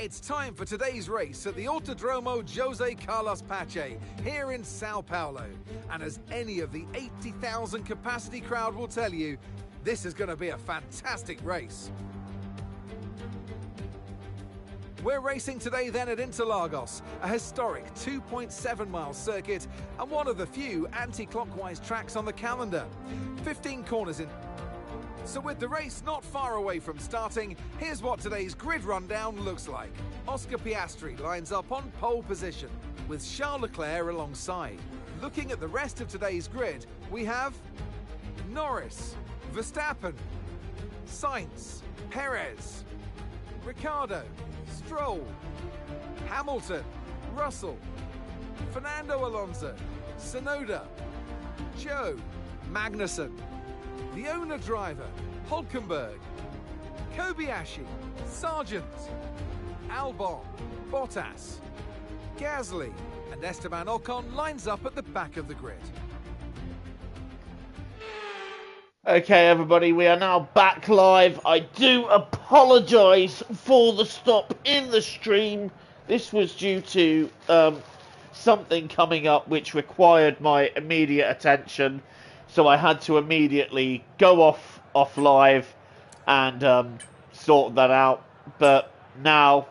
It's time for today's race at the Autodromo Jose Carlos Pache here in Sao Paulo. And as any of the 80,000 capacity crowd will tell you, this is going to be a fantastic race. We're racing today then at Interlagos, a historic 2.7-mile circuit and one of the few anti-clockwise tracks on the calendar. 15 corners in. So with the race not far away from starting, here's what today's grid rundown looks like. Oscar Piastri lines up on pole position, with Charles Leclerc alongside. Looking at the rest of today's grid, we have Norris, Verstappen, Sainz, Perez, Ricciardo, Stroll, Hamilton, Russell, Fernando Alonso, Tsunoda, Joe, Magnussen, the owner driver, Hülkenberg, Kobayashi, Sargent, Albon, Bottas, Gasly, and Esteban Ocon lines up at the back of the grid. Okay, everybody, we are now back live. I do apologise for the stop in the stream. This was due to something coming up which required my immediate attention. So I had to immediately go off live and sort that out. But now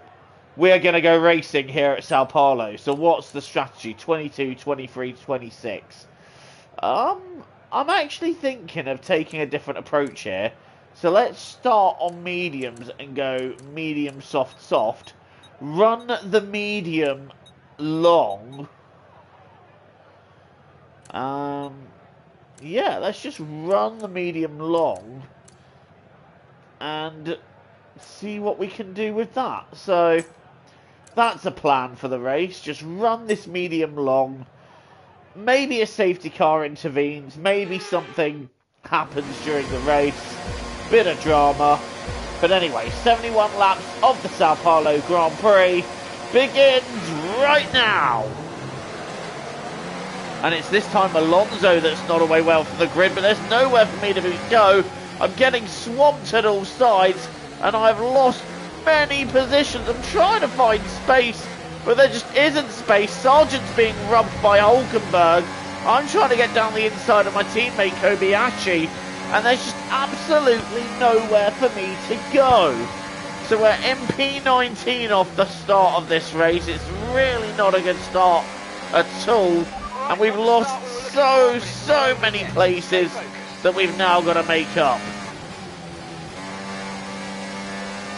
we're going to go racing here at Sao Paulo. So what's the strategy? 22, 23, 26. I'm actually thinking of taking a different approach here. So let's start on mediums and go medium, soft, soft. Run the medium long. Yeah, let's just run the medium long and see what we can do with that. So that's a plan for the race. Just run this medium long. Maybe a safety car intervenes. Maybe something happens during the race. Bit of drama. But anyway, 71 laps of the Sao Paulo Grand Prix begins right now. And it's this time Alonso that's not away well from the grid, but there's nowhere for me to go. I'm getting swamped at all sides, and I've lost many positions. I'm trying to find space, but there just isn't space. Sargent's being rubbed by Hülkenberg. I'm trying to get down the inside of my teammate Kobayashi, and there's just absolutely nowhere for me to go. So we're MP19 off the start of this race. It's really not a good start at all. And we've lost so many places that we've now got to make up.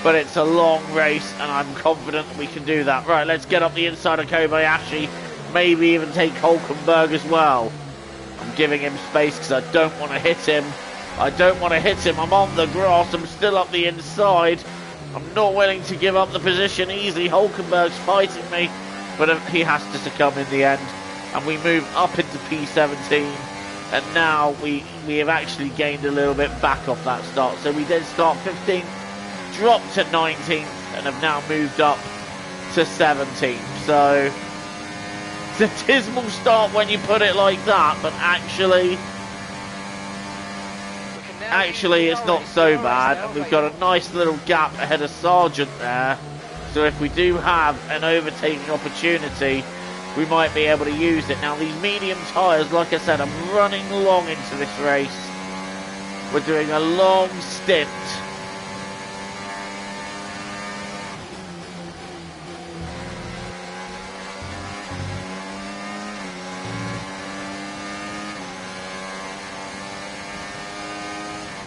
But it's a long race, and I'm confident that we can do that. Right, let's get up the inside of Kobayashi. Maybe even take Hülkenberg as well. I'm giving him space because I don't want to hit him. I'm on the grass. I'm still up the inside. I'm not willing to give up the position easily. Hülkenberg's fighting me, but he has to succumb in the end. And we move up into P17, and now we have actually gained a little bit back off that start. So we did start 15th, dropped to 19th, and have now moved up to 17th. So it's a dismal start when you put it like that, but actually it's not so bad. And we've got a nice little gap ahead of Sargent there. So if we do have an overtaking opportunity, we might be able to use it. Now, these medium tyres, like I said, I'm running long into this race. We're doing a long stint.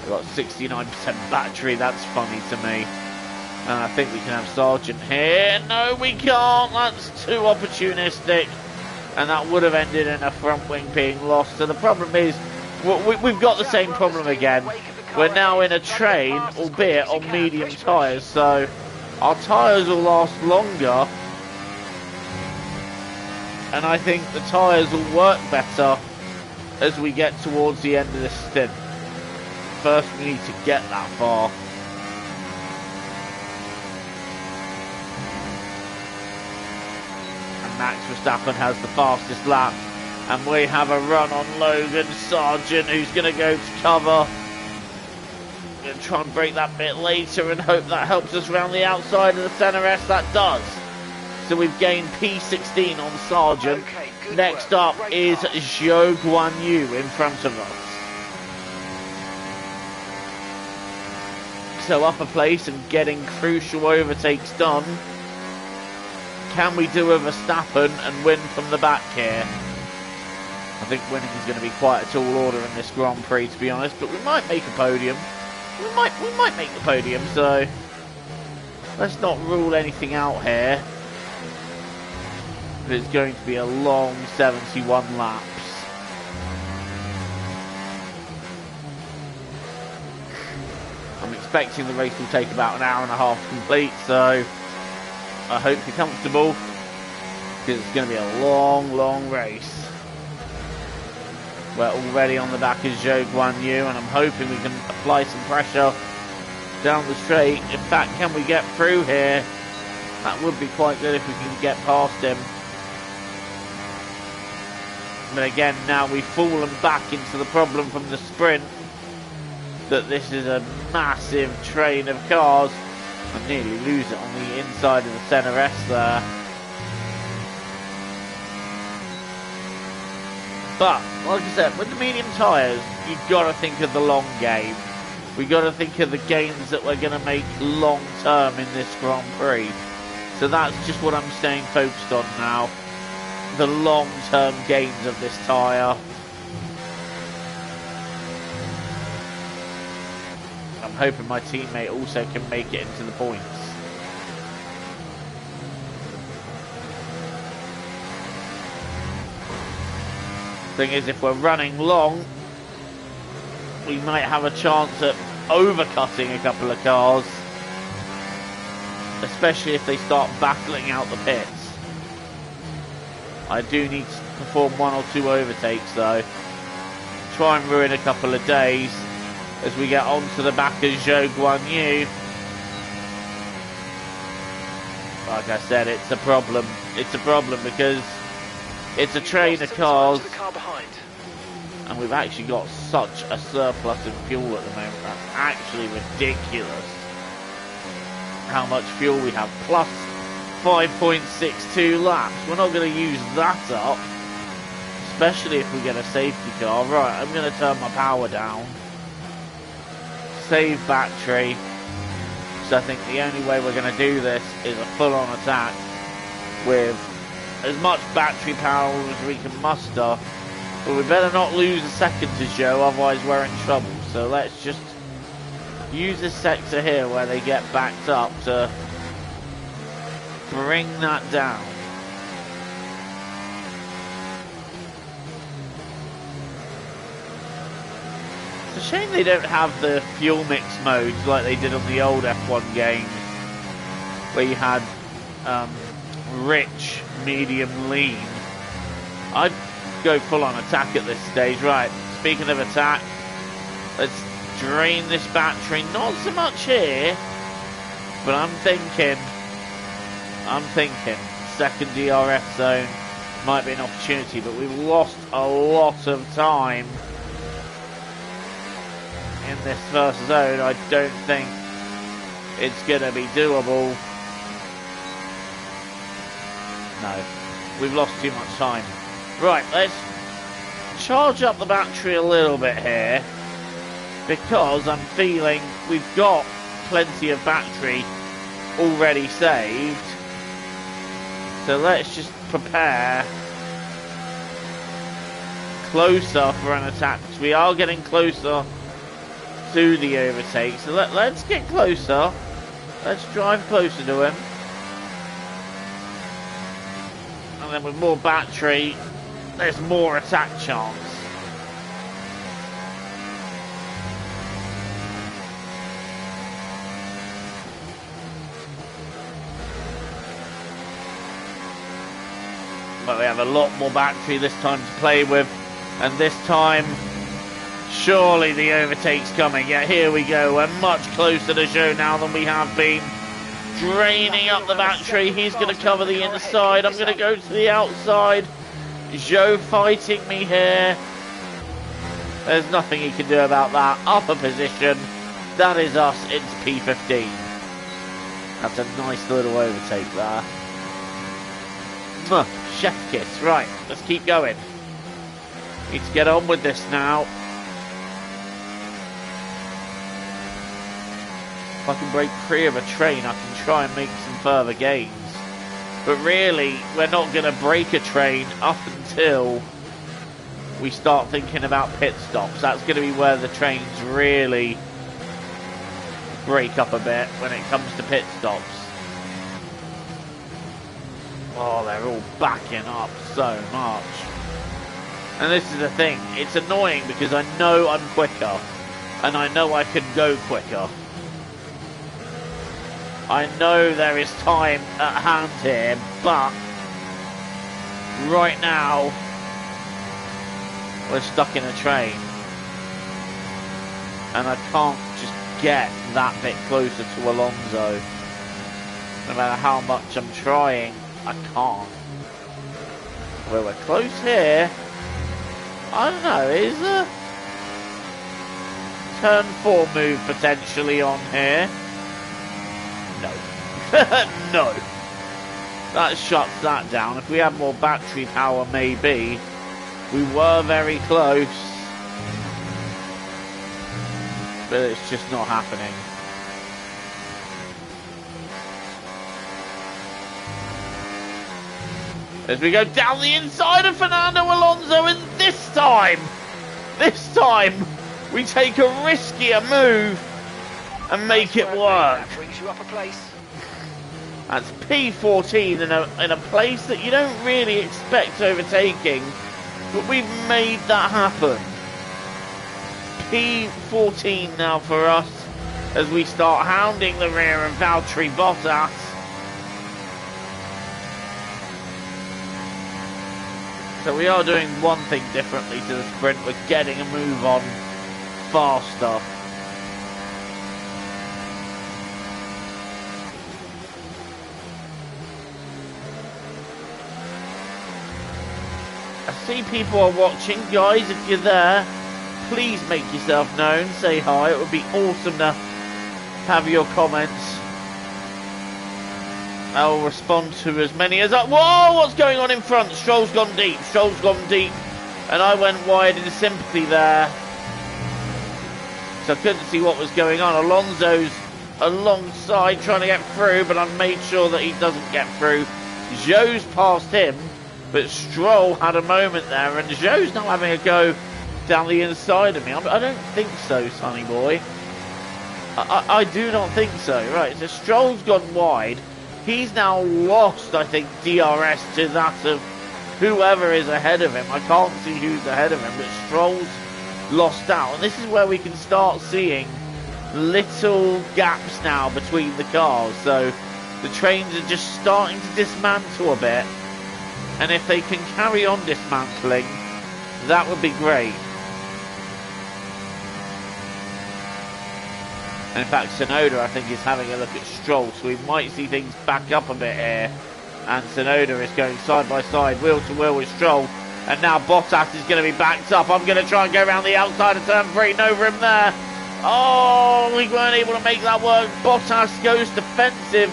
We've got 69% battery. That's funny to me. And I think we can have Sargent here. No, we can't. That's too opportunistic. And that would have ended in a front wing being lost. So the problem is, we've got the same problem again. We're now in a train, albeit on medium tyres. So our tyres will last longer. And I think the tyres will work better as we get towards the end of this stint. First, we need to get that far. Max Verstappen has the fastest lap, and we have a run on Logan Sargent, who's going to go to cover. going to try and break that bit later and hope that helps us around the outside of the centre S. That does. So we've gained P16 on Sargent. Okay, Next work. up Great is pass. Zhou Guan Yu in front of us. So up a place and getting crucial overtakes done. Can we do a Verstappen and win from the back here? I think winning is going to be quite a tall order in this Grand Prix, to be honest, but we might make a podium. We might make the podium, so let's not rule anything out here. But it's going to be a long 71 laps. I'm expecting the race will take about an hour and a half to complete, so I hope you're comfortable, because it's going to be a long race. We're already on the back of Zhou Guan Yu, and I'm hoping we can apply some pressure down the straight. In fact, can we get through here? That would be quite good if we can get past him. But again, now we've fallen back into the problem from the sprint, that this is a massive train of cars. I nearly lose it on the inside of the centre S there. But, like I said, with the medium tyres, you've got to think of the long game. We've got to think of the gains that we're going to make long term in this Grand Prix. So that's just what I'm staying focused on now. The long term gains of this tyre. I'm hoping my teammate also can make it into the points. Thing is, if we're running long, we might have a chance at overcutting a couple of cars, especially if they start battling out the pits. I do need to perform one or two overtakes though. Try and ruin a couple of days as we get onto the back of Zhou Guan Yu. Like I said, it's a problem. It's a problem because it's a train of cars, and we've actually got such a surplus of fuel at the moment. That's actually ridiculous how much fuel we have. Plus 5.62 laps. We're not going to use that up, especially if we get a safety car. Right, I'm going to turn my power down. Save battery. So I think the only way we're going to do this is a full-on attack with as much battery power as we can muster. But we better not lose a second to Zhou, otherwise we're in trouble. So let's just use this sector here where they get backed up to bring that down. It's a shame they don't have the fuel mix modes like they did on the old F1 games, where you had rich, medium, lean. I'd go full on attack at this stage. Right, speaking of attack, let's drain this battery. Not so much here, but I'm thinking second DRS zone might be an opportunity, but we've lost a lot of time in this first zone. I don't think it's going to be doable. No, we've lost too much time. Right, let's charge up the battery a little bit here, because I'm feeling we've got plenty of battery already saved. So let's just prepare closer for an attack, because we are getting closer to the overtake. So let's get closer. Let's drive closer to him. And then with more battery, there's more attack chance. But we have a lot more battery this time to play with, and this time surely the overtake's coming. Yeah, here we go. We're much closer to Zhou now than we have been. Draining up the battery. He's going to cover the inside. I'm going to go to the outside. Zhou fighting me here. There's nothing he can do about that. Upper position. That is us into P15. That's a nice little overtake there. Chef kiss. Right, let's keep going. Need to get on with this now. If I can break free of a train, I can try and make some further gains. But really, we're not going to break a train up until we start thinking about pit stops. That's going to be where the trains really break up a bit when it comes to pit stops. Oh, they're all backing up so much. And this is the thing, it's annoying because I know I'm quicker and I know I can go quicker. I know there is time at hand here, but right now we're stuck in a train and I can't just get that bit closer to Alonso. No matter how much I'm trying, I can't. Well, we're close here. I don't know, is a turn 4 move potentially on here? No. No. That shuts that down. If we had more battery power, maybe. We were very close. But it's just not happening. As we go down the inside of Fernando Alonso, and this time, we take a riskier move and make it work. That brings you up a place. That's P14 in a place that you don't really expect overtaking, but we've made that happen. P14 now for us as we start hounding the rear of Valtteri Bottas. So we are doing one thing differently to the sprint. We're getting a move on faster. I see people are watching. Guys, if you're there, please make yourself known. Say hi. It would be awesome to have your comments. I'll respond to as many as I... Whoa! What's going on in front? Stroll's gone deep. Stroll's gone deep. And I went wide in sympathy there. So I couldn't see what was going on. Alonso's alongside trying to get through, but I made sure that he doesn't get through. Zhou's passed him, but Stroll had a moment there, and Zhou's not having a go down the inside of me. I don't think so, sonny boy. I do not think so. Right, so Stroll's gone wide. He's now lost, I think, DRS to that of whoever is ahead of him. I can't see who's ahead of him, but Stroll's lost out. And this is where we can start seeing little gaps now between the cars. So the trains are just starting to dismantle a bit. And if they can carry on dismantling, that would be great. And in fact, Tsunoda, I think, is having a look at Stroll, so we might see things back up a bit here. And Tsunoda is going side by side, wheel to wheel with Stroll. And now Bottas is going to be backed up. I'm going to try and go around the outside of turn 3, no room there. Oh, we weren't able to make that work. Bottas goes defensive.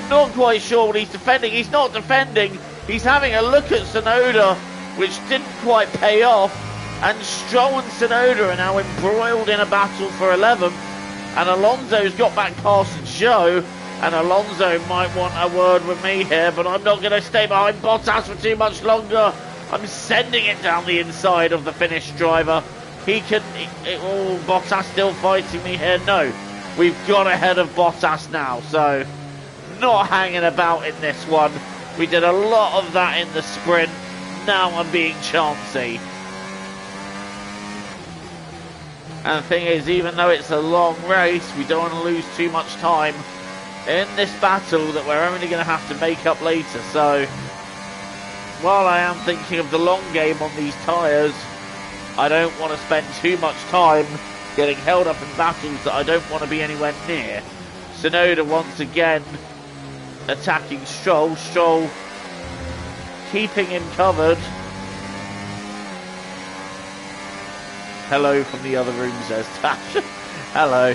Not quite sure what he's defending. He's not defending. He's having a look at Tsunoda, which didn't quite pay off. And Stroll and Tsunoda are now embroiled in a battle for 11th. And Alonso's got back past Zhou, and Alonso might want a word with me here, but I'm not going to stay behind Bottas for too much longer. I'm sending it down the inside of the Finnish driver. Oh, Bottas still fighting me here. No, we've got ahead of Bottas now, so not hanging about in this one. We did a lot of that in the sprint. Now I'm being chancy. And the thing is, even though it's a long race, we don't want to lose too much time in this battle that we're only going to have to make up later. So, while I am thinking of the long game on these tyres, I don't want to spend too much time getting held up in battles that I don't want to be anywhere near. Tsunoda once again attacking Stroll. Stroll keeping him covered. Hello from the other room, says Tash. Hello.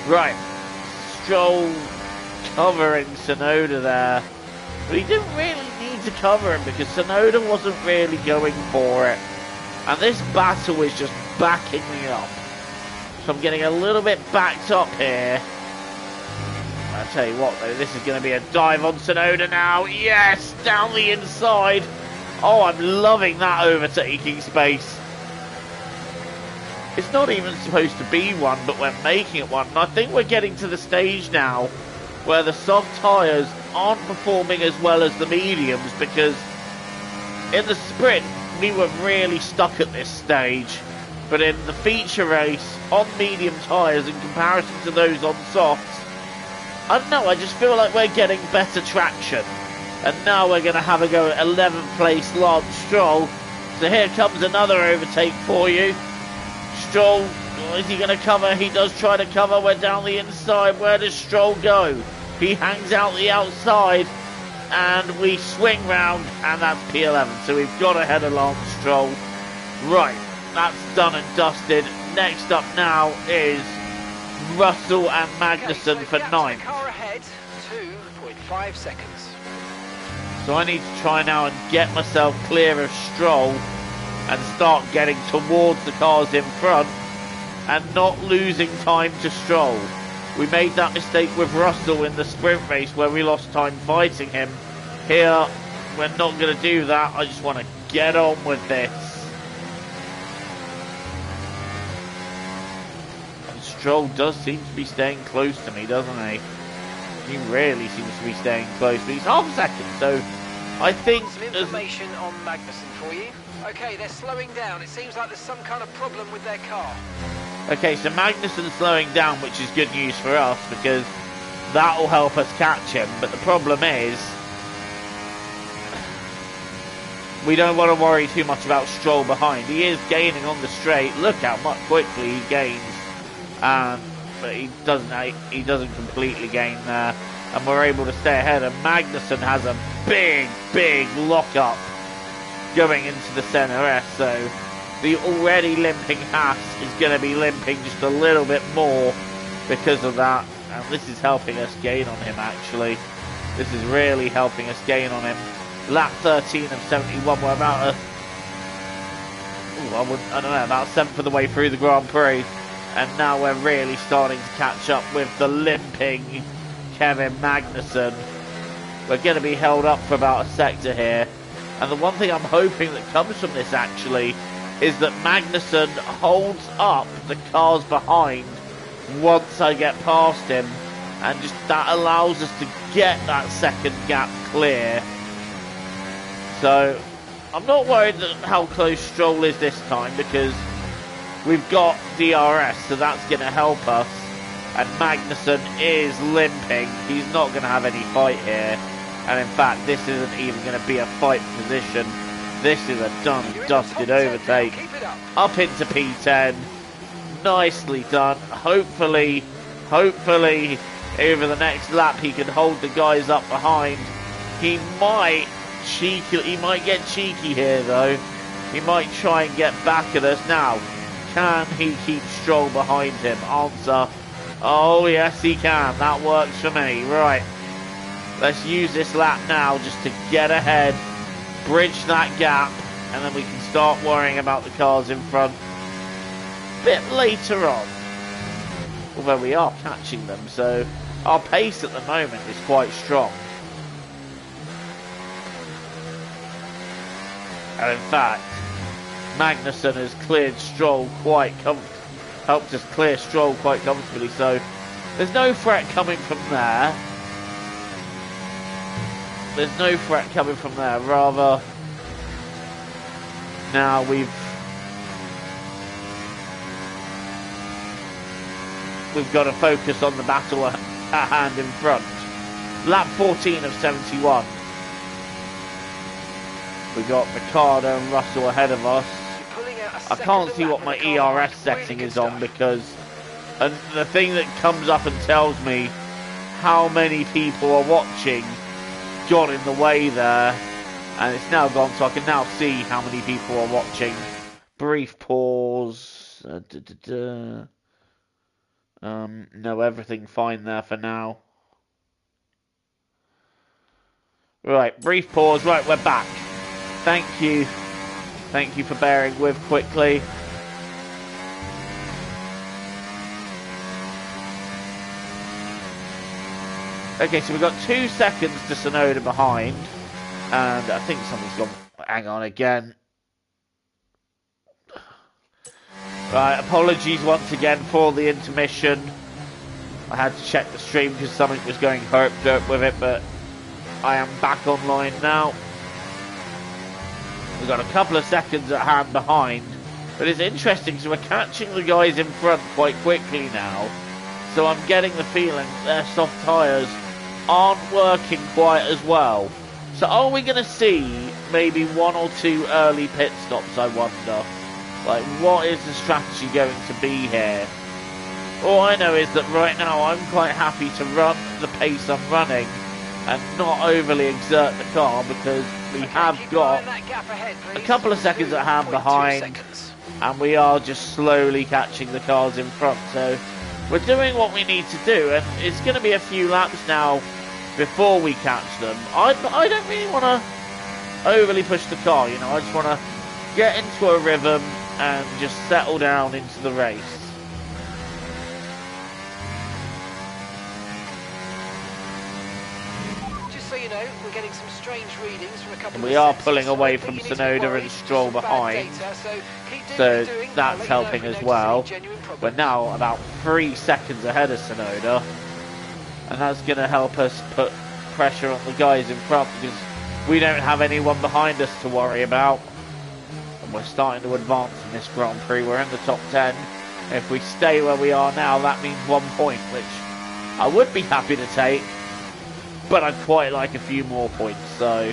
Right, Stroll covering Tsunoda there. But he didn't really need to cover him because Tsunoda wasn't really going for it. And this battle is just backing me up. So I'm getting a little bit backed up here. I'll tell you what though, this is going to be a dive on Tsunoda now. Yes, down the inside. Oh, I'm loving that overtaking space. It's not even supposed to be one, but we're making it one. And I think we're getting to the stage now where the soft tyres aren't performing as well as the mediums, because in the sprint we were really stuck at this stage. But in the feature race, on medium tyres in comparison to those on softs, I don't know, I just feel like we're getting better traction. And now we're going to have a go at 11th place Lance Stroll. So here comes another overtake for you. Stroll, is he going to cover? He does try to cover. We're down the inside. Where does Stroll go? He hangs out the outside. And we swing round. And that's P11. So we've got ahead of Lance Stroll. Right, that's done and dusted. Next up now is Russell and Magnussen for 9th. Car ahead, 2.5 seconds. So I need to try now and get myself clear of Stroll and start getting towards the cars in front and not losing time to Stroll. We made that mistake with Russell in the sprint race where we lost time fighting him. Here, we're not going to do that. I just want to get on with this. And Stroll does seem to be staying close to me, doesn't he? He really seems to be staying close, but he's half a second, so I think... Some information on Magnussen for you. Okay, they're slowing down. It seems like there's some kind of problem with their car. Okay, so Magnussen's slowing down, which is good news for us, because that will help us catch him. But the problem is, we don't want to worry too much about Stroll behind. He is gaining on the straight. Look how much quickly he gains. But he doesn't completely gain there. And we're able to stay ahead. And Magnussen has a big lock-up going into the centre S. So the already limping Haas is going to be limping just a little bit more because of that. And this is helping us gain on him, actually. This is really helping us gain on him. Lap 13 of 71. We're about about 7th of the way through the Grand Prix. And now we're really starting to catch up with the limping Kevin Magnussen. We're going to be held up for about a sector here. And the one thing I'm hoping that comes from this, actually, is that Magnussen holds up the cars behind once I get past him. And just that allows us to get that second gap clear. So I'm not worried that how close Stroll is this time, because we've got DRS, so that's going to help us. And Magnussen is limping. He's not going to have any fight here. And in fact, this isn't even going to be a fight position. This is a done and dusted overtake. Up into P10. Nicely done. Hopefully, over the next lap he can hold the guys up behind. He might get cheeky here though. He might try and get back at us now. Can he keep Stroll behind him? Answer. Oh, yes, he can. That works for me. Right. Let's use this lap now just to get ahead, bridge that gap, and then we can start worrying about the cars in front a bit later on. Although we are catching them, so our pace at the moment is quite strong. And in fact, Magnussen has cleared Stroll helped us clear Stroll quite comfortably, so there's no threat coming from there. Rather, now we've got to focus on the battle at hand in front. Lap 14 of 71. We got Ricciardo and Russell ahead of us. I can't see what my ERS setting is on, because the thing that comes up and tells me how many people are watching got in the way there, and it's now gone, so I can now see how many people are watching. Brief pause. No, everything fine there for now. Right, brief pause. Right, we're back. Thank you. Thank you for bearing with quickly. Okay, so we've got 2 seconds to Tsunoda behind. And I think someone's gone... Hang on again. Right, apologies once again for the intermission. I had to check the stream because something was going herp-derp with it, but I am back online now. We've got a couple of seconds at hand behind, but it's interesting, so we're catching the guys in front quite quickly now. So I'm getting the feeling their soft tyres aren't working quite as well. So are we going to see maybe 1 or 2 early pit stops, I wonder? Like, what is the strategy going to be here? All I know is that right now I'm quite happy to run the pace I'm running and not overly exert the car, because we have got a couple of seconds at hand behind and we are just slowly catching the cars in front. So we're doing what we need to do, and it's going to be a few laps now before we catch them. I don't really want to overly push the car, you know. I just want to get into a rhythm and just settle down into the race. Just so you know, we're getting some strange readings from a couple of We are sensors, pulling so away I don't from think you need to Tsunoda worry. and Stroll Just some bad behind. data, so keep doing So what you're doing. I'll that's let you know helping if we as notice well. any genuine problems. We're now about 3 seconds ahead of Tsunoda, and that's going to help us put pressure on the guys in front, because we don't have anyone behind us to worry about. And we're starting to advance in this Grand Prix. We're in the top 10. If we stay where we are now, that means 1 point, which I would be happy to take, but I'd quite like a few more points. So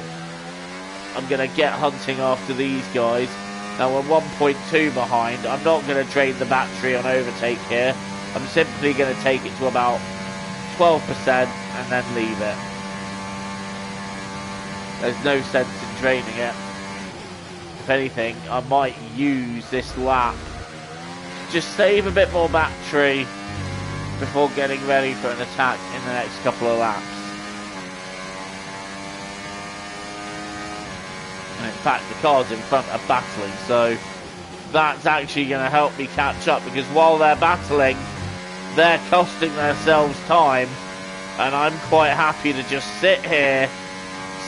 I'm going to get hunting after these guys. Now we're 1.2 behind. I'm not going to drain the battery on overtake here. I'm simply going to take it to about 12% and then leave it. There's no sense in draining it. If anything, I might use this lap to just save a bit more battery before getting ready for an attack in the next couple of laps. And in fact, the cars in front are battling, so that's actually going to help me catch up, because while they're battling, they're costing themselves time, and I'm quite happy to just sit here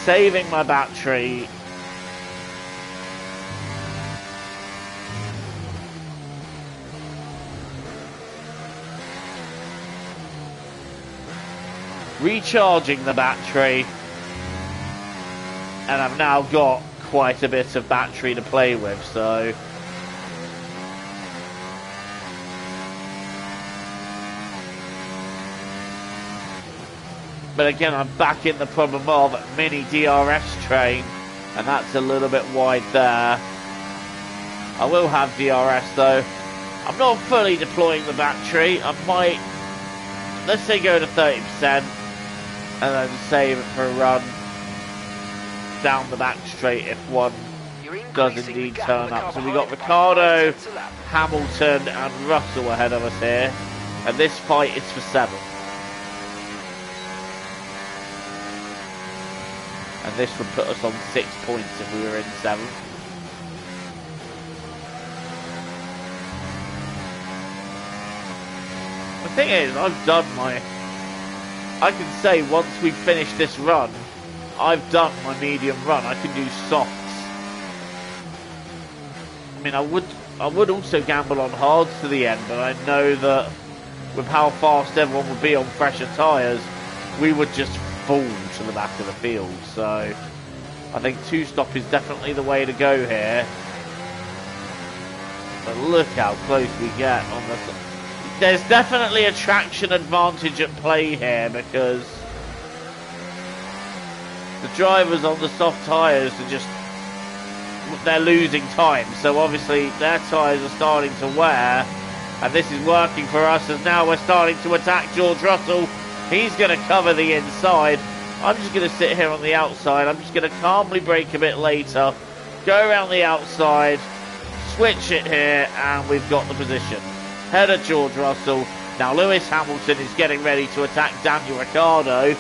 saving my battery. Recharging the battery, and I've now got quite a bit of battery to play with, so but again, I'm back in the problem of mini DRS train, and that's a little bit wide there. I will have DRS though. I'm not fully deploying the battery. I might, let's say, go to 30% and then save it for a run down the back straight if one does indeed turn up. So we got Ricciardo, Hamilton and Russell ahead of us here, and this fight is for 7. And this would put us on 6 points if we were in 7th. The thing is, I've done my... I can say once we finish this run, I've done my medium run. I can do softs. I mean, I would also gamble on hards to the end, but I know that with how fast everyone would be on fresher tyres, we would just fall to the back of the field. So I think 2-stop is definitely the way to go here. But look how close we get on the... There's definitely a traction advantage at play here, because the drivers on the soft tyres are just... they're losing time. So obviously their tyres are starting to wear, and this is working for us, as now we're starting to attack George Russell. He's going to cover the inside. I'm just going to sit here on the outside. I'm just going to calmly brake a bit later, go around the outside, switch it here, and we've got the position. Head of George Russell, Now Lewis Hamilton is getting ready to attack Daniel Ricciardo.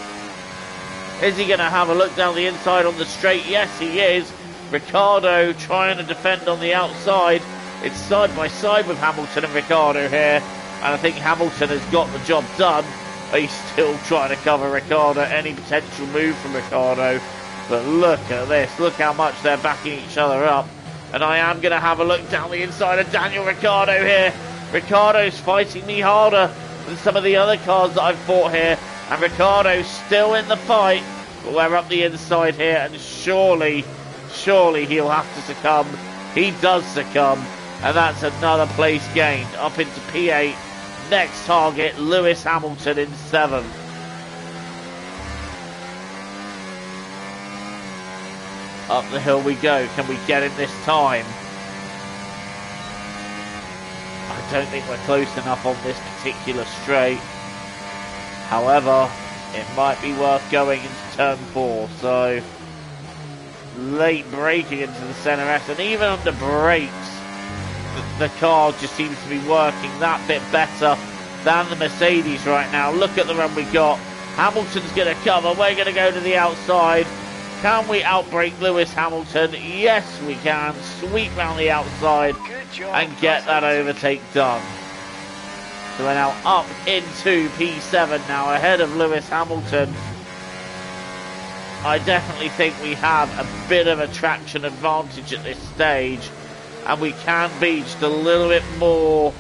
Is he going to have a look down the inside on the straight? Yes, he is. Ricciardo trying to defend on the outside. It's side by side with Hamilton and Ricciardo here. And I think Hamilton has got the job done. But he's still trying to cover Ricciardo. Any potential move from Ricciardo. But look at this. Look how much they're backing each other up. And I am going to have a look down the inside of Daniel Ricciardo here. Ricciardo's fighting me harder than some of the other cars that I've fought here. And Ricciardo's still in the fight. But we're up the inside here. And surely he'll have to succumb. He does succumb. And that's another place gained. Up into P8. Next target, Lewis Hamilton in 7th. Up the hill we go. Can we get him this time? I don't think we're close enough on this particular straight. However, it might be worth going into turn 4. So, late braking into the centre S. And even under brakes, the car just seems to be working that bit better than the Mercedes right now. Look at the run we got. Hamilton's going to cover. We're going to go to the outside. Can we outbrake Lewis Hamilton? Yes, we can. Sweep round the outside and get that overtake done. So we're now up into P7 now, ahead of Lewis Hamilton. I definitely think we have a bit of a traction advantage at this stage. And we can be just a little bit more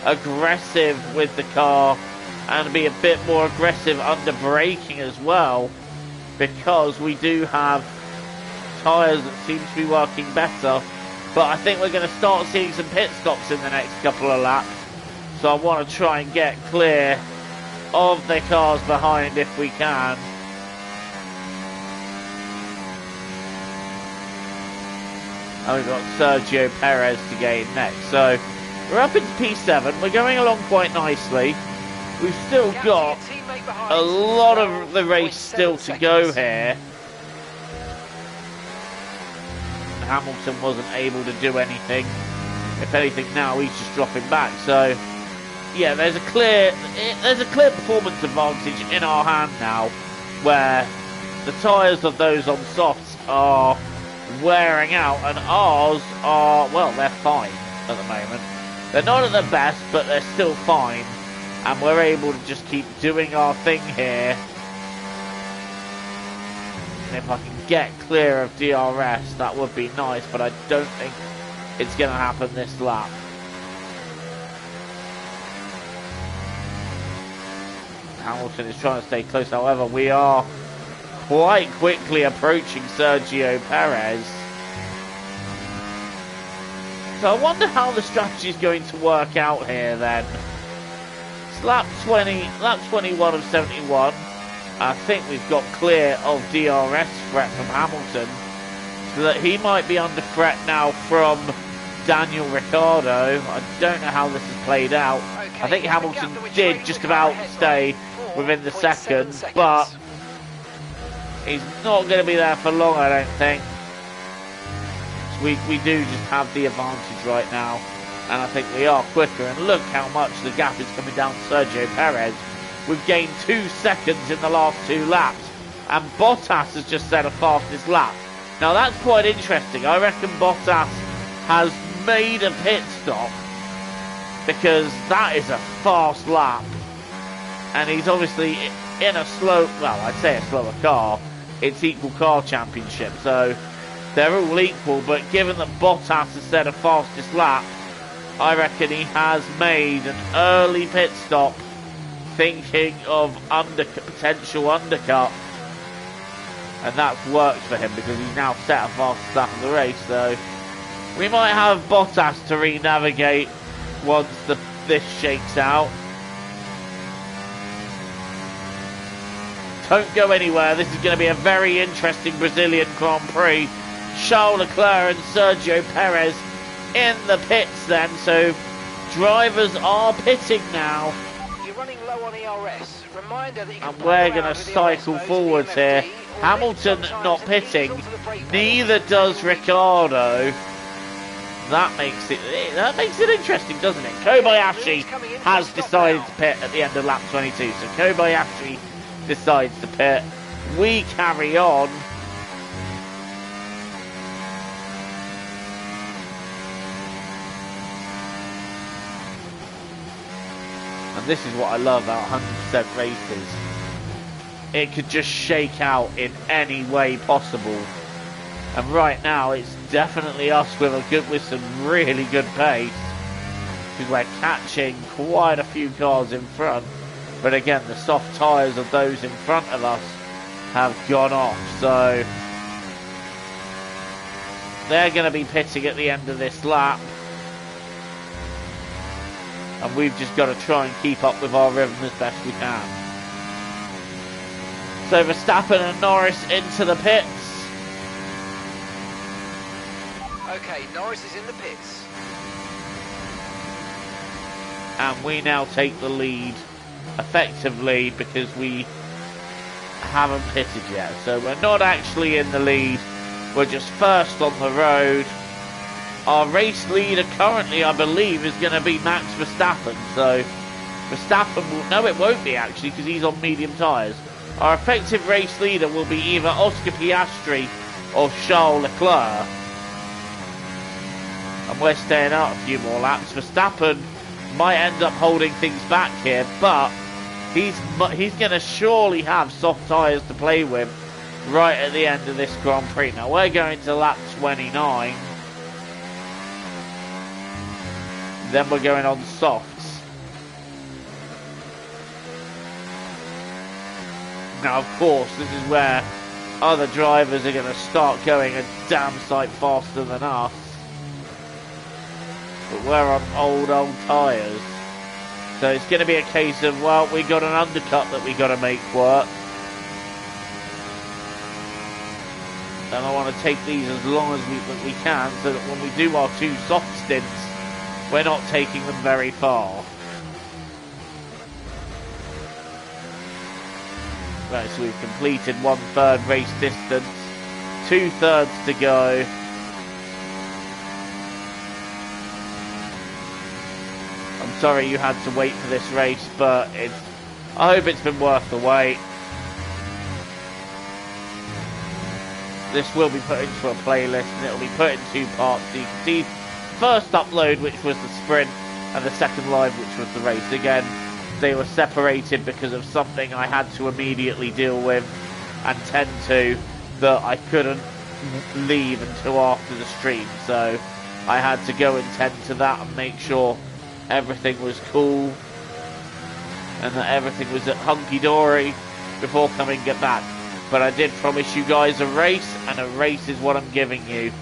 aggressive with the car and be a bit more aggressive under braking as well, because we do have tyres that seem to be working better. But I think we're going to start seeing some pit stops in the next couple of laps, so I want to try and get clear of the cars behind if we can. And we've got Sergio Perez to gain next. So we're up into P7. We're going along quite nicely. We've still got a lot of the race still to go here. Hamilton wasn't able to do anything. If anything, now he's just dropping back. So yeah, there's a clear performance advantage in our hand now, where the tyres of those on softs are wearing out, and ours are, well, they're fine at the moment. They're not at their best, but they're still fine, and we're able to just keep doing our thing here. And if I can get clear of DRS, that would be nice, but I don't think it's going to happen this lap. Hamilton is trying to stay close, however, we are quite quickly approaching Sergio Perez. So I wonder how the strategy is going to work out here then. It's lap 21 of 71. I think we've got clear of DRS threat from Hamilton, so that he might be under threat now from Daniel Ricciardo. I don't know how this has played out. I think Hamilton did just about stay within the second, but he's not going to be there for long, I don't think. So we do just have the advantage right now, and I think we are quicker. And look how much the gap is coming down Sergio Perez. We've gained 2 seconds in the last 2 laps, and Bottas has just set a fastest lap. Now that's quite interesting. I reckon Bottas has made a pit stop, because that is a fast lap, and he's obviously in a slow, well, I'd say a slower car. It's equal car championship, so they're all equal, but given that Bottas has set a fastest lap, I reckon he has made an early pit stop, thinking of potential undercut, and that's worked for him because he's now set a fastest lap of the race. So we might have Bottas to re-navigate once this shakes out. Don't go anywhere. This is going to be a very interesting Brazilian Grand Prix. Charles Leclerc and Sergio Perez in the pits then. So drivers are pitting now. You're running low on ERS. Reminder that you can, and we're going to cycle forwards here. Hamilton not pitting. Neither does Ricciardo. That makes it interesting, doesn't it? Kobayashi has decided to pit at the end of lap 22. So Kobayashi decides to pit. We carry on. And this is what I love about 100% races. It could just shake out in any way possible. And right now, it's definitely us with some really good pace, because we're catching quite a few cars in front. But again, the soft tyres of those in front of us have gone off, so they're going to be pitting at the end of this lap. And we've just got to try and keep up with our rhythm as best we can. So Verstappen and Norris into the pits. Okay, Norris is in the pits. And we now take the lead effectively because we haven't pitted yet. So we're not actually in the lead. We're just first on the road. Our race leader currently, I believe, is going to be Max Verstappen. So Verstappen will... No, it won't be actually, because he's on medium tyres. Our effective race leader will be either Oscar Piastri or Charles Leclerc. And we're staying out a few more laps. Verstappen might end up holding things back here, but he's going to surely have soft tyres to play with right at the end of this Grand Prix. Now we're going to lap 29. Then we're going on softs. Now, of course, this is where other drivers are going to start going a damn sight faster than us. But we're on old tyres. So it's going to be a case of, well, we got an undercut that we got to make work. And I want to take these as long as we can, so that when we do our two soft stints, we're not taking them very far. Right, so we've completed 1/3 race distance. 2/3 to go. I'm sorry you had to wait for this race, but I hope it's been worth the wait. This will be put into a playlist, and it'll be put in 2 parts. So you can see first upload, which was the sprint, and the second live, which was the race. Again, they were separated because of something I had to immediately deal with and tend to, that I couldn't leave until after the stream. So I had to go and tend to that and make sure everything was cool and that everything was at hunky-dory before coming get back. But I did promise you guys a race, and a race is what I'm giving you.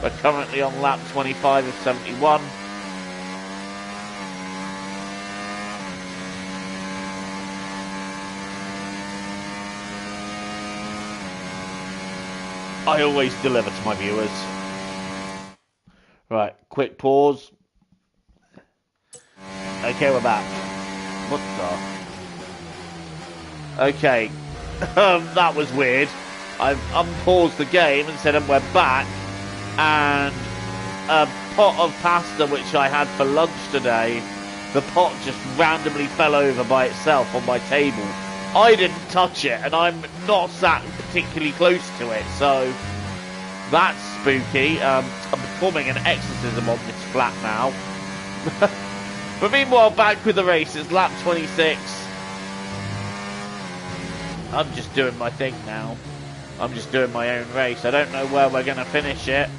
We're currently on lap 25 of 71. I always deliver to my viewers. Right, quick pause. Okay, we're back. What the? Okay, that was weird. I've unpaused the game and said we're back. And a pot of pasta which I had for lunch today, the pot just randomly fell over by itself on my table. I didn't touch it, and I'm not sat particularly close to it, so that's spooky. I'm performing an exorcism on this flat now. But meanwhile, back with the races, lap 26. I'm just doing my thing now. I'm just doing my own race. I don't know where we're going to finish it.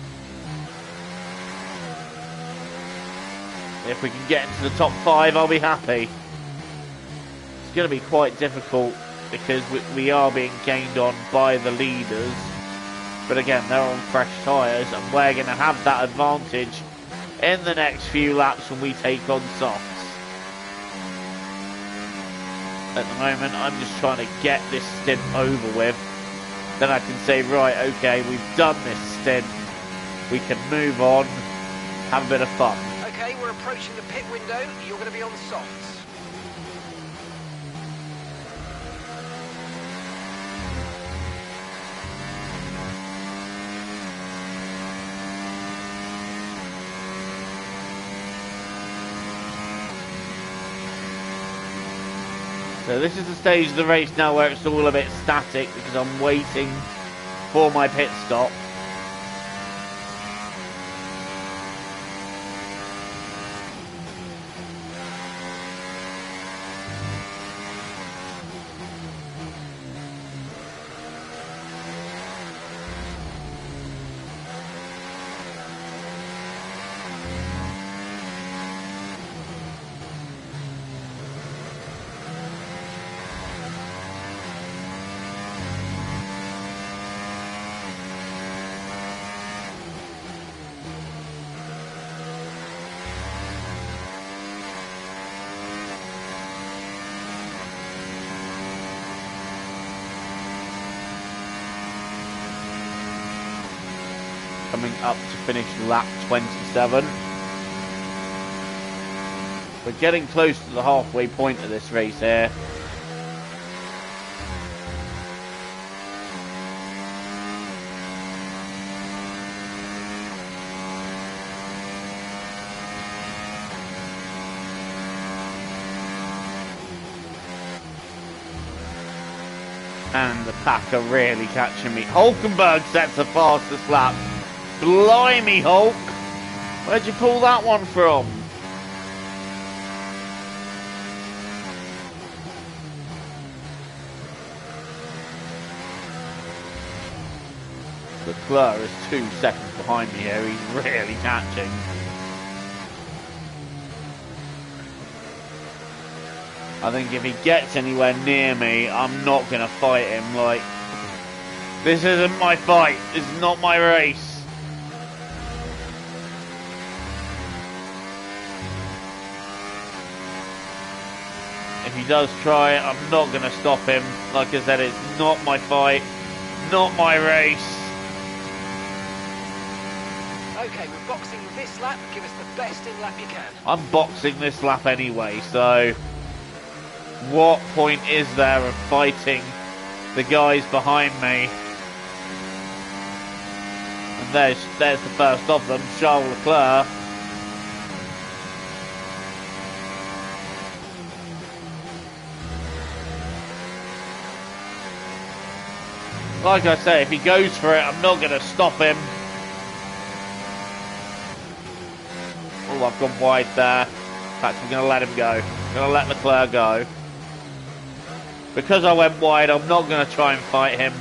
If we can get into the top 5, I'll be happy. It's going to be quite difficult because we are being gained on by the leaders. But again, they're on fresh tyres, and we're going to have that advantage in the next few laps when we take on softs. At the moment, I'm just trying to get this stint over with. Then I can say, right, okay, we've done this stint. We can move on, have a bit of fun. Okay, we're approaching the pit window. You're going to be on softs. So this is the stage of the race now where it's all a bit static because I'm waiting for my pit stop. Coming up to finish lap 27. We're getting close to the halfway point of this race here. And the pack are really catching me. Hulkenberg sets the fastest lap. Blimey, Hulk! Where'd you pull that one from? Leclerc is 2 seconds behind me here. He's really catching. I think if he gets anywhere near me, I'm not going to fight him. Like, this isn't my fight. This is not my race. If he does try it, I'm not going to stop him. Like I said, it's not my fight, not my race. Okay, we're boxing this lap. Give us the best in lap you can. I'm boxing this lap anyway, so what point is there of fighting the guys behind me? And there's the first of them, Charles Leclerc. Like I say, if he goes for it, I'm not going to stop him. Oh, I've gone wide there. In fact, I'm going to let him go. I'm going to let Leclerc go. Because I went wide, I'm not going to try and fight him.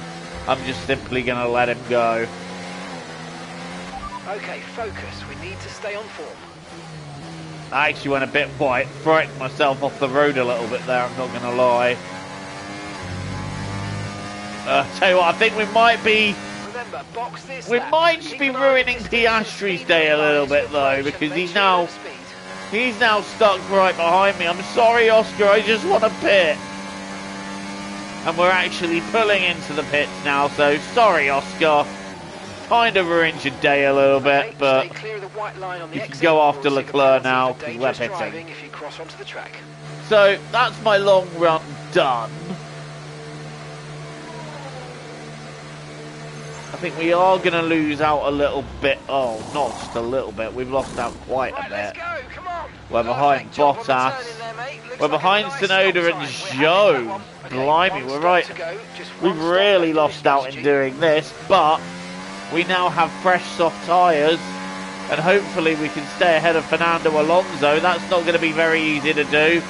I'm just simply going to let him go. Okay, focus. We need to stay on form. I actually went a bit wide. Frightened myself off the road a little bit there, I'm not going to lie. Tell you what, I think we might be... Remember, box this we lap. might just be ruining Piastri's day a little bit though, because he's now stuck right behind me. I'm sorry, Oscar, I just want to pit. And we're actually pulling into the pits now, so sorry, Oscar. Kind of ruined your day a little bit, but you can go after Leclerc now, because we're pitting. If you cross onto the track. So, that's my long run done. I think we are going to lose out a little bit. Oh, not just a little bit. We've lost out quite a bit. Let's go. Come on. We're behind Bottas. We're behind Tsunoda and Zhou. Blimey, we're right. We've really lost out in doing this, but we now have fresh soft tyres, and hopefully we can stay ahead of Fernando Alonso. That's not going to be very easy to do.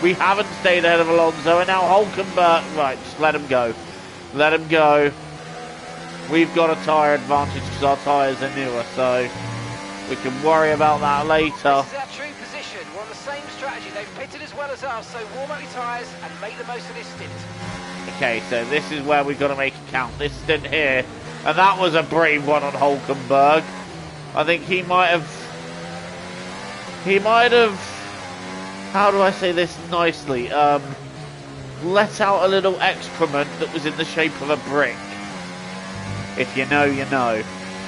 We haven't stayed ahead of Alonso, and now Hulkenberg. Right, just let him go. Let him go. We've got a tyre advantage because our tyres are newer, so we can worry about that later. This is our true position. We're on the same strategy. They've pitted as well as us, so warm up your tyres and make the most of this stint. Okay, so this is where we've got to make it count. This stint here, and that was a brave one on Hulkenberg. I think he might have, how do I say this nicely, let out a little excrement that was in the shape of a brick. If you know, you know.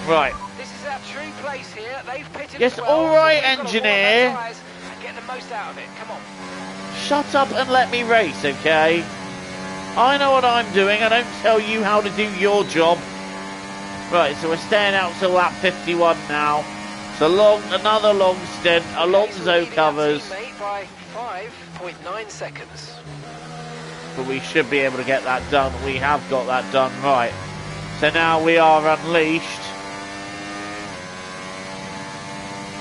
Right. This is our true place here. They've pitted yes, as well, all right, so engineer. And get the most out of it. Come on. Shut up and let me race, okay? I know what I'm doing. I don't tell you how to do your job. Right, so we're staying out till lap 51 now. It's another long stint. Alonso covers. By 5.9 seconds. but we should be able to get that done. We have got that done right. So now we are unleashed.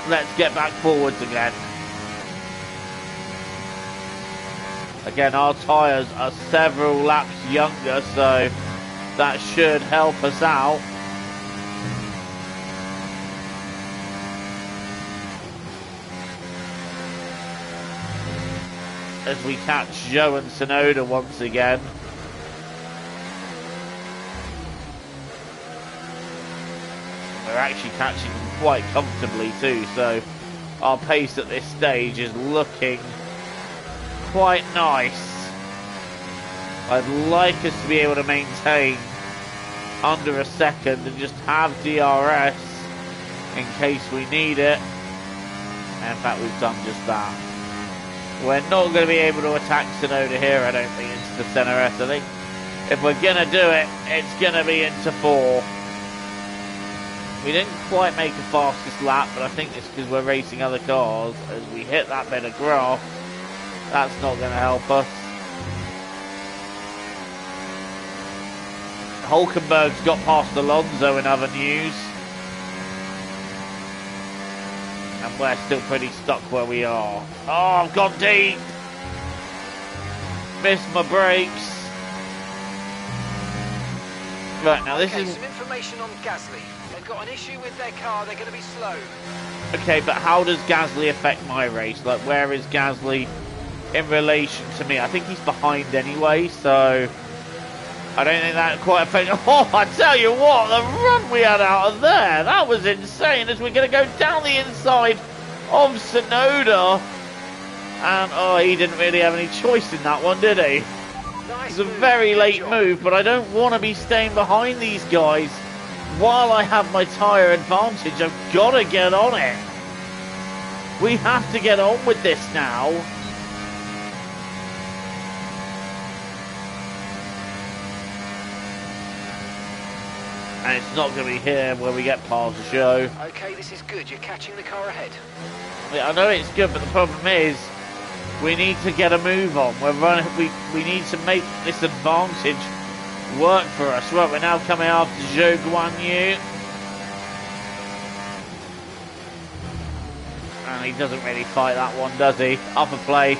Let's get back forwards again. Again, our tyres are several laps younger, so that should help us out. As we catch Joe and Tsunoda once again. We're actually catching them quite comfortably too, so our pace at this stage is looking quite nice. I'd like us to be able to maintain under a second and just have DRS in case we need it. And in fact, we've done just that. We're not going to be able to attack Tsunoda here, I don't think, into the center S. I think if we're going to do it, it's going to be into 4. We didn't quite make a fastest lap, but I think it's because we're racing other cars. As we hit that bit of grass, that's not going to help us. Hulkenberg's got past Alonso in other news. And we're still pretty stuck where we are. Oh, I've gone deep. Missed my brakes. Right, now this is... some information on Gasly. They've got an issue with their car. They're going to be slow. Okay, but how does Gasly affect my race? Like, where is Gasly in relation to me? I think he's behind anyway, so... I don't think that quite affects... Oh, I tell you what, the run we had out of there, that was insane, as we're going to go down the inside of Tsunoda. And, oh, he didn't really have any choice in that one, did he? It was a very late move, but I don't want to be staying behind these guys while I have my tyre advantage. I've got to get on it. We have to get on with this now. And it's not going to be here where we get past the show. Okay, this is good. You're catching the car ahead. Yeah, I know it's good, but the problem is we need to get a move on. We're running. We need to make this advantage work for us. Right, we're now coming after Zhou Guanyu. And he doesn't really fight that one, does he? Upper place.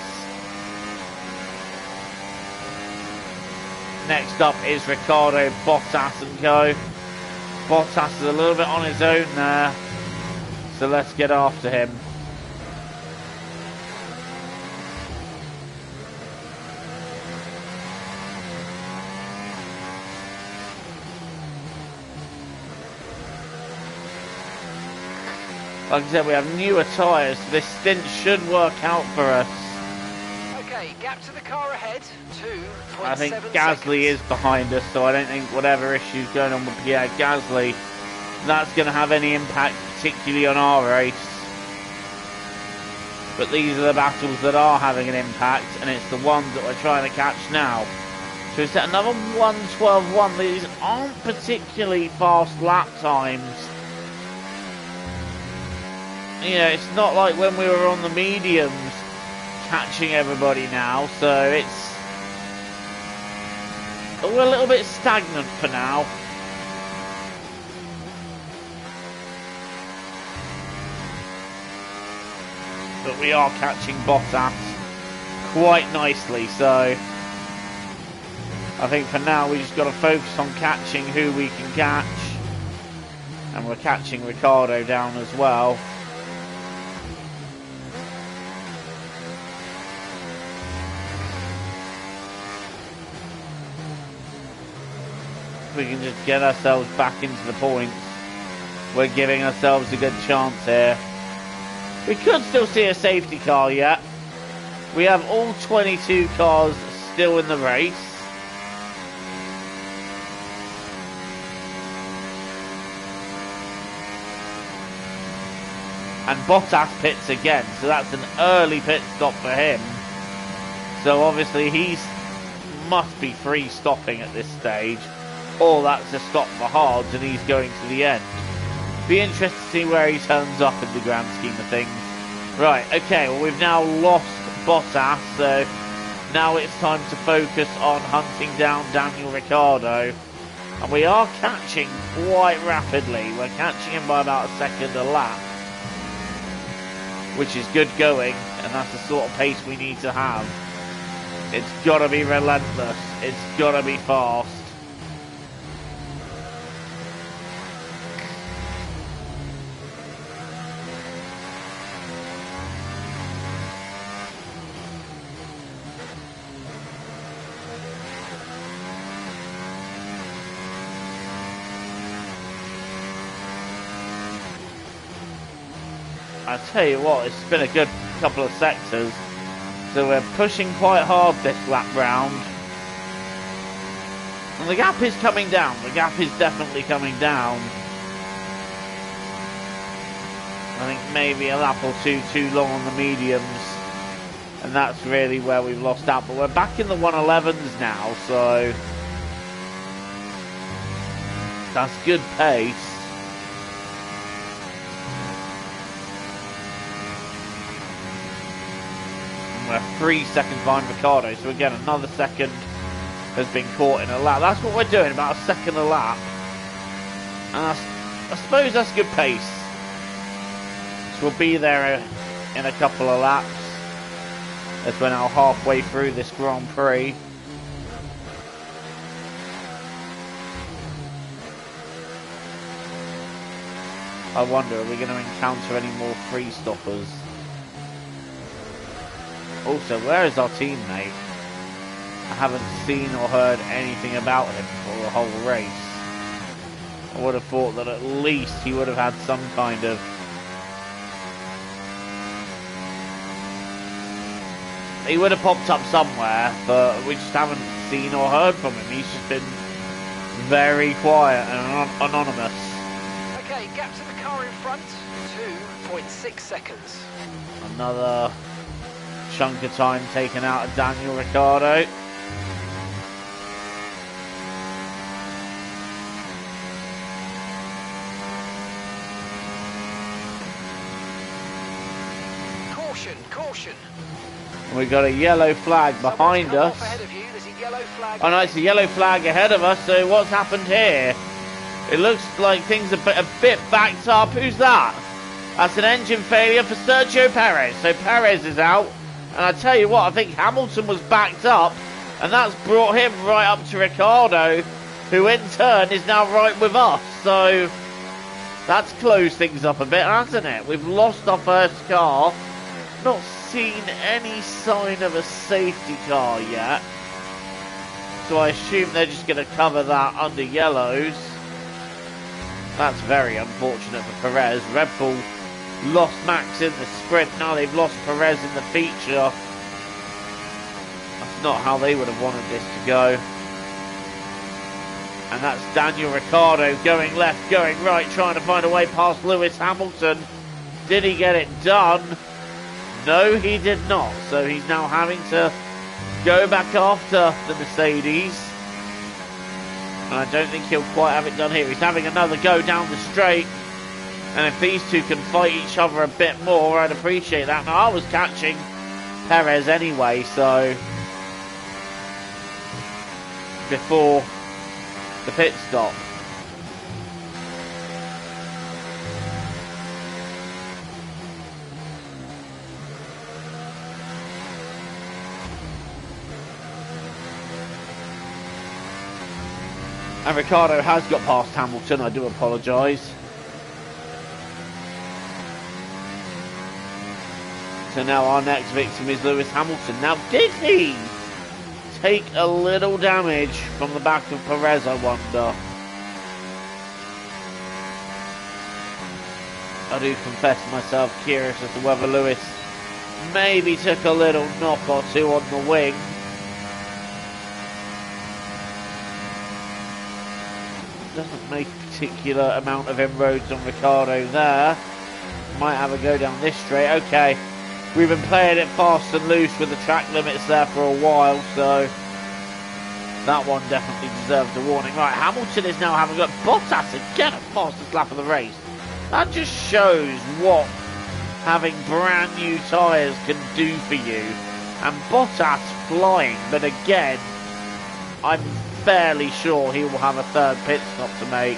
Next up is Ricardo, Bottas and co. Bottas is a little bit on his own there, so let's get after him. Like I said, we have newer tyres, so this stint should work out for us. Okay, gap to the car ahead, 2.7 I think Gasly seconds. is behind us, so I don't think whatever issue's going on with Pierre Gasly, that's going to have any impact, particularly on our race. But these are the battles that are having an impact, and it's the ones that we're trying to catch now. So it's another 1:12.1. These aren't particularly fast lap times. You know, it's not like when we were on the mediums catching everybody now, so it's... we're a little bit stagnant for now. But we are catching Bottas quite nicely, so I think for now we just got to focus on catching who we can catch. And we're catching Ricardo down as well. If we can just get ourselves back into the points, we're giving ourselves a good chance here. We could still see a safety car yet. We have all 22 cars still in the race. And Bottas pits again, so that's an early pit stop for him. So obviously he must be free stopping at this stage. Or that's a stop for hards and he's going to the end. Be interested to see where he turns up in the grand scheme of things. Right, okay, well we've now lost Bottas, so Now it's time to focus on hunting down Daniel Ricciardo. And we are catching quite rapidly. We're catching him by about a second a lap, which is good going, and that's the sort of pace we need to have. It's got to be relentless. It's got to be fast. I tell you what, it's been a good couple of sectors. So we're pushing quite hard this lap round. And the gap is coming down. The gap is definitely coming down. I think maybe a lap or two too long on the mediums. And that's really where we've lost out. But we're back in the 111s now, so that's good pace. We're 3 seconds behind Ricciardo, so again another second has been caught in a lap. That's what we're doing, about a second a lap. And I suppose that's good pace. So we'll be there in a couple of laps as we're now halfway through this Grand Prix. I wonder, are we going to encounter any more free stoppers? Also, where is our teammate? I haven't seen or heard anything about him for the whole race. I would have thought that at least he would have had some kind of... He would have popped up somewhere, but we just haven't seen or heard from him. He's just been very quiet and anonymous. Okay, gap to the car in front, 2.6 seconds. Another chunk of time taken out of Daniel Ricciardo. Caution, caution. We've got a yellow flag behind us. Oh no, it's a yellow flag ahead of us, so what's happened here? It looks like things are a bit backed up. Who's that? That's an engine failure for Sergio Perez. So Perez is out. And I tell you what, I think Hamilton was backed up, and that's brought him right up to Ricciardo, who in turn is now right with us. So that's closed things up a bit, hasn't it? We've lost our first car. Not seen any sign of a safety car yet. So I assume they're just going to cover that under yellows. That's very unfortunate for Perez. Red Bull lost Max in the sprint, now they've lost Perez in the feature. That's not how they would have wanted this to go. And that's Daniel Ricciardo going left, going right, trying to find a way past Lewis Hamilton. Did he get it done? No, he did not. So he's now having to go back after the Mercedes. And I don't think he'll quite have it done here. He's having another go down the straight. And if these two can fight each other a bit more, I'd appreciate that. Now, I was catching Perez anyway, so before the pit stop. And Ricciardo has got past Hamilton, I do apologise. So now our next victim is Lewis Hamilton. Now, did he take a little damage from the back of Perez, I wonder? I do confess myself curious as to whether Lewis maybe took a little knock or two on the wing. Doesn't make a particular amount of inroads on Ricciardo there. Might have a go down this straight. Okay. We've been playing it fast and loose with the track limits there for a while, so that one definitely deserves a warning. Right, Hamilton is now having got Bottas again at fastest lap of the race. That just shows what having brand new tyres can do for you. and Bottas flying, but again, I'm fairly sure he will have a third pit stop to make.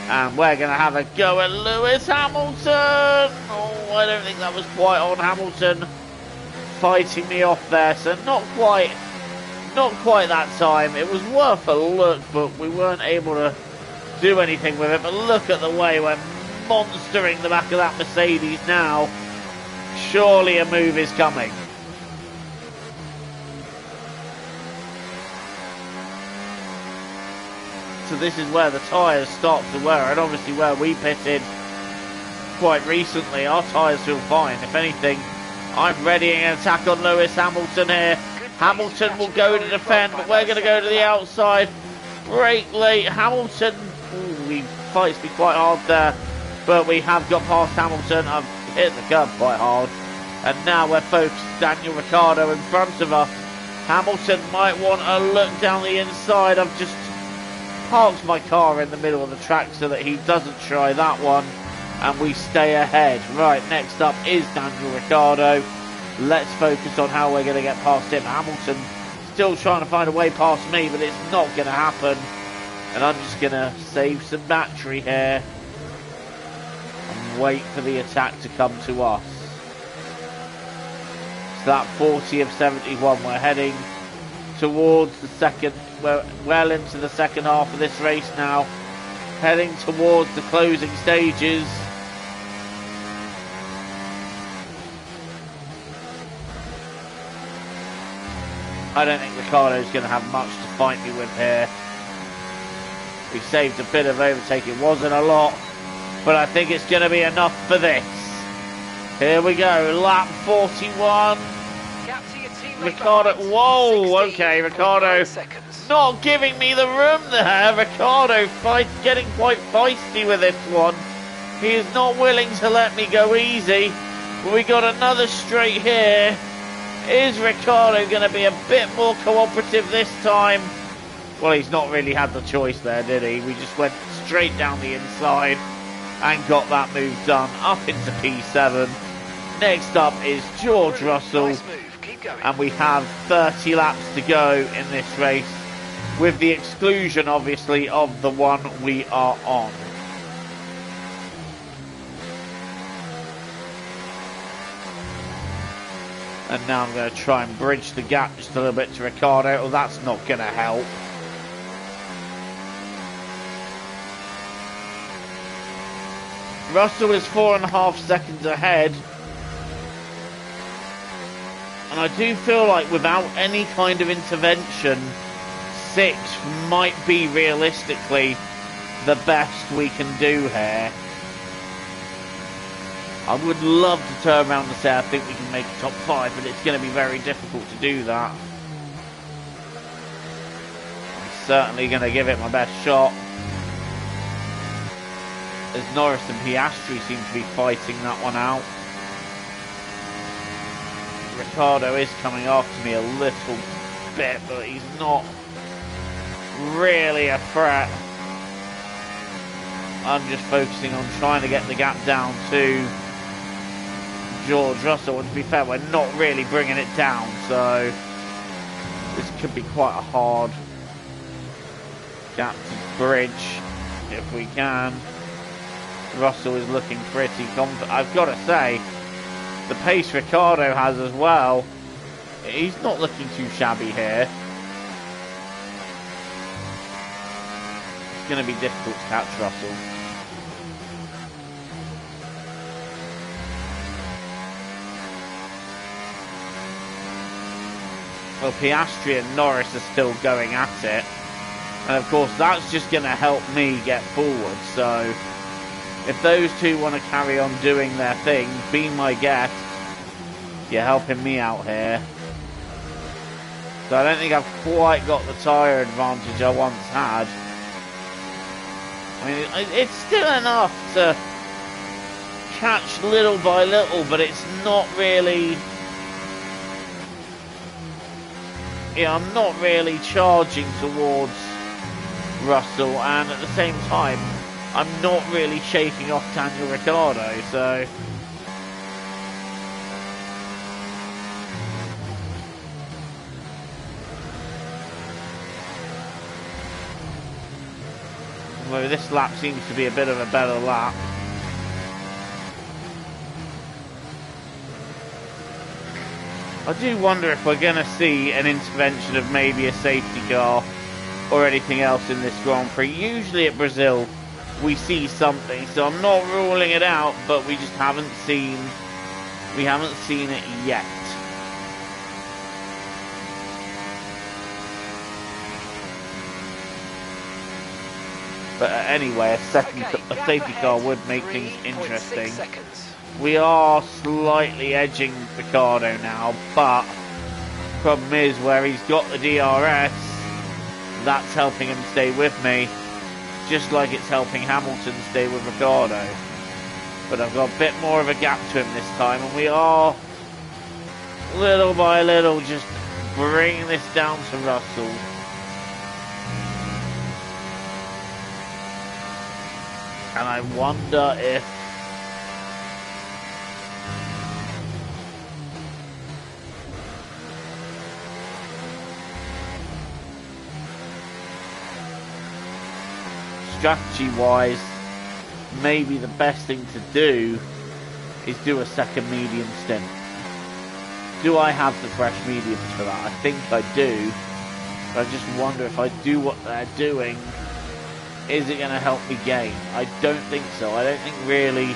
And we're going to have a go at Lewis Hamilton. Oh, I don't think that was quite on. Hamilton fighting me off there, so not quite that time. It was worth a look, but we weren't able to do anything with it. But look at the way we're monstering the back of that Mercedes now. Surely a move is coming. So this is where the tyres start to wear, and obviously where we pitted quite recently, our tyres feel fine. If anything, I'm readying an attack on Lewis Hamilton here. Hamilton will go to defend, but we're going to go to the outside. Brake late. Hamilton, he fights me quite hard there, but we have got past Hamilton. I've hit the curb quite hard, and now we're focused. Daniel Ricciardo in front of us. Hamilton might want a look down the inside. I've just parked my car in the middle of the track so that he doesn't try that one, and we stay ahead. Right, next up is Daniel Ricciardo. Let's focus on how we're going to get past him. Hamilton still trying to find a way past me, but it's not going to happen, and I'm just going to save some battery here and wait for the attack to come to us. So that 40 of 71, we're heading towards the second, we're well into the second half of this race now, heading towards the closing stages. I don't think Ricciardo's going to have much to fight me with here. We saved a bit of overtake, it wasn't a lot, but I think it's going to be enough for this. Here we go, lap 41. Ricciardo, whoa, okay, Ricciardo not giving me the room there. Ricciardo getting quite feisty with this one. He is not willing to let me go easy. But we got another straight here. Is Ricciardo going to be a bit more cooperative this time? Well, he's not really had the choice there, did he? We just went straight down the inside and got that move done up into P7. Next up is George Russell. Nice move. Keep going. And we have 30 laps to go in this race, with the exclusion, obviously, of the one we are on. And now I'm going to try and bridge the gap just a little bit to Ricciardo. Well, that's not going to help. Russell is 4.5 seconds ahead. And I do feel like without any kind of intervention, 6 might be realistically the best we can do here. I would love to turn around and say I think we can make a top 5, but it's going to be very difficult to do that. I'm certainly going to give it my best shot, as Norris and Piastri seem to be fighting that one out. Ricciardo is coming after me a little bit, but he's not really a threat. I'm just focusing on trying to get the gap down to George Russell, and to be fair, we're not really bringing it down, so this could be quite a hard gap to bridge if we can. Russell is looking pretty confident. I've got to say, the pace Ricciardo has as well, he's not looking too shabby here. It's going to be difficult to catch Russell. Well, Piastri and Norris are still going at it, and of course that's just going to help me get forward. So if those two want to carry on doing their thing, be my guest, you're helping me out here. So I don't think I've quite got the tyre advantage I once had. I mean, it's still enough to catch little by little, but it's not really... Yeah, I'm not really charging towards Russell, and at the same time, I'm not really shaking off Daniel Ricciardo, so... although this lap seems to be a bit of a better lap. I do wonder if we're going to see an intervention of maybe a safety car or anything else in this Grand Prix. Usually at Brazil we see something, so I'm not ruling it out, but we just haven't seen it yet. But anyway, a safety car would make things interesting. We are slightly edging Ricciardo now, but problem is where he's got the DRS, that's helping him stay with me, just like it's helping Hamilton stay with Ricciardo. But I've got a bit more of a gap to him this time, and we are, little by little, just bringing this down to Russell. And I wonder if strategy-wise, maybe the best thing to do is do a second medium stint. Do I have the fresh mediums for that? I think I do. But I just wonder if I do what they're doing, is it going to help me gain? I don't think so. I don't think really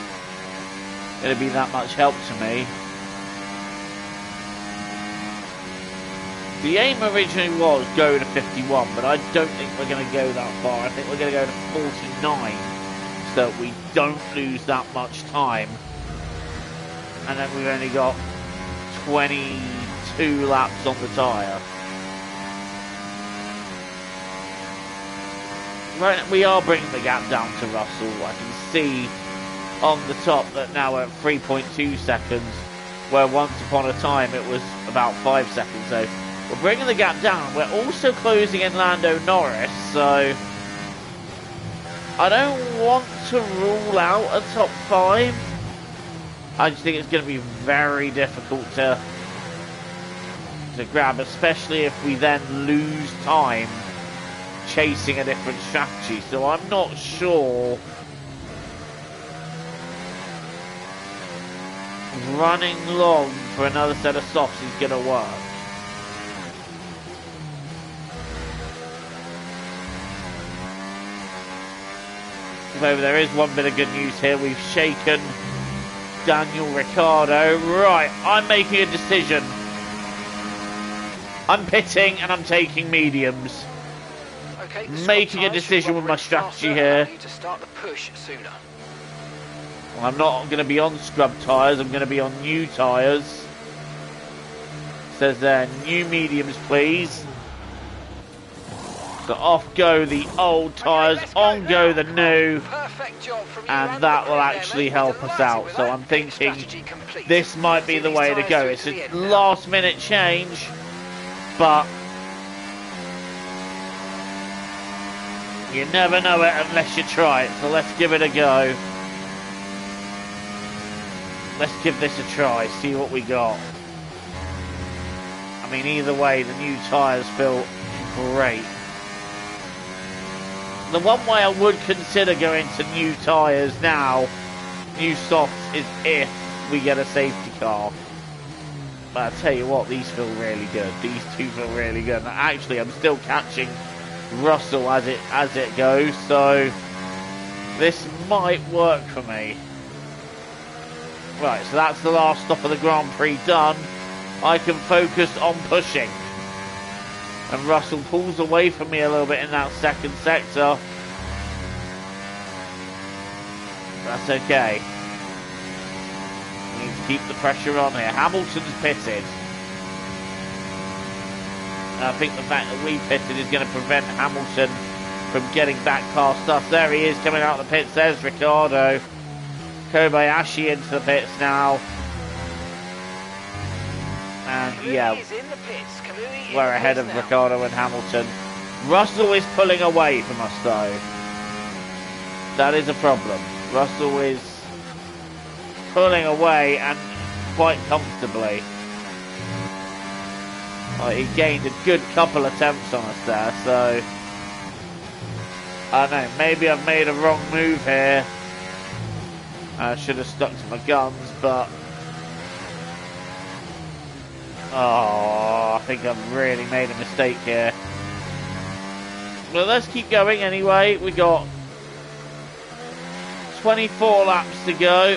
it'll be that much help to me. The aim originally was go to 51, but I don't think we're going to go that far. I think we're going to go to 49, so we don't lose that much time. And then we've only got 22 laps on the tyre. Right, we are bringing the gap down to Russell. I can see on the top that now we're at 3.2 seconds, where once upon a time it was about 5 seconds. So we're bringing the gap down. We're also closing in Lando Norris, so I don't want to rule out a top 5. I just think it's going to be very difficult to grab, especially if we then lose time chasing a different strategy. So I'm not sure running long for another set of softs is going to work. Although there is one bit of good news here. We've shaken Daniel Ricciardo. Right, I'm making a decision. I'm pitting and I'm taking mediums. Okay, making a decision with my strategy here. To start the push sooner. Well, I'm not going to be on scrub tyres. I'm going to be on new tyres. Says there, new mediums, please. So off go the old tyres, on go the new, and that will actually help us out. So I'm thinking this might be the way to go. It's a last minute change, but you never know it unless you try it. So let's give it a go. Let's give this a try, see what we got. I mean, either way, the new tyres feel great. The one way I would consider going to new tyres now, new softs, is if we get a safety car. But I tell you what, these feel really good. These two feel really good. And actually, I'm still catching Russell as it goes, so this might work for me. Right, so that's the last stop of the Grand Prix done. I can focus on pushing. And Russell pulls away from me a little bit in that second sector. That's okay. We need to keep the pressure on here. Hamilton's pitted. And I think the fact that we pitted is going to prevent Hamilton from getting back past us. There he is coming out of the pits. There's Ricciardo. Kobayashi into the pits now. And yeah, we're ahead of Ricciardo and Hamilton. Russell is pulling away from us though. That is a problem. Russell is pulling away and quite comfortably. He gained a good couple attempts on us there, so I don't know, maybe I've made a wrong move here. I should have stuck to my guns, but... Oh, I think I've really made a mistake here. Well, let's keep going anyway. We got 24 laps to go.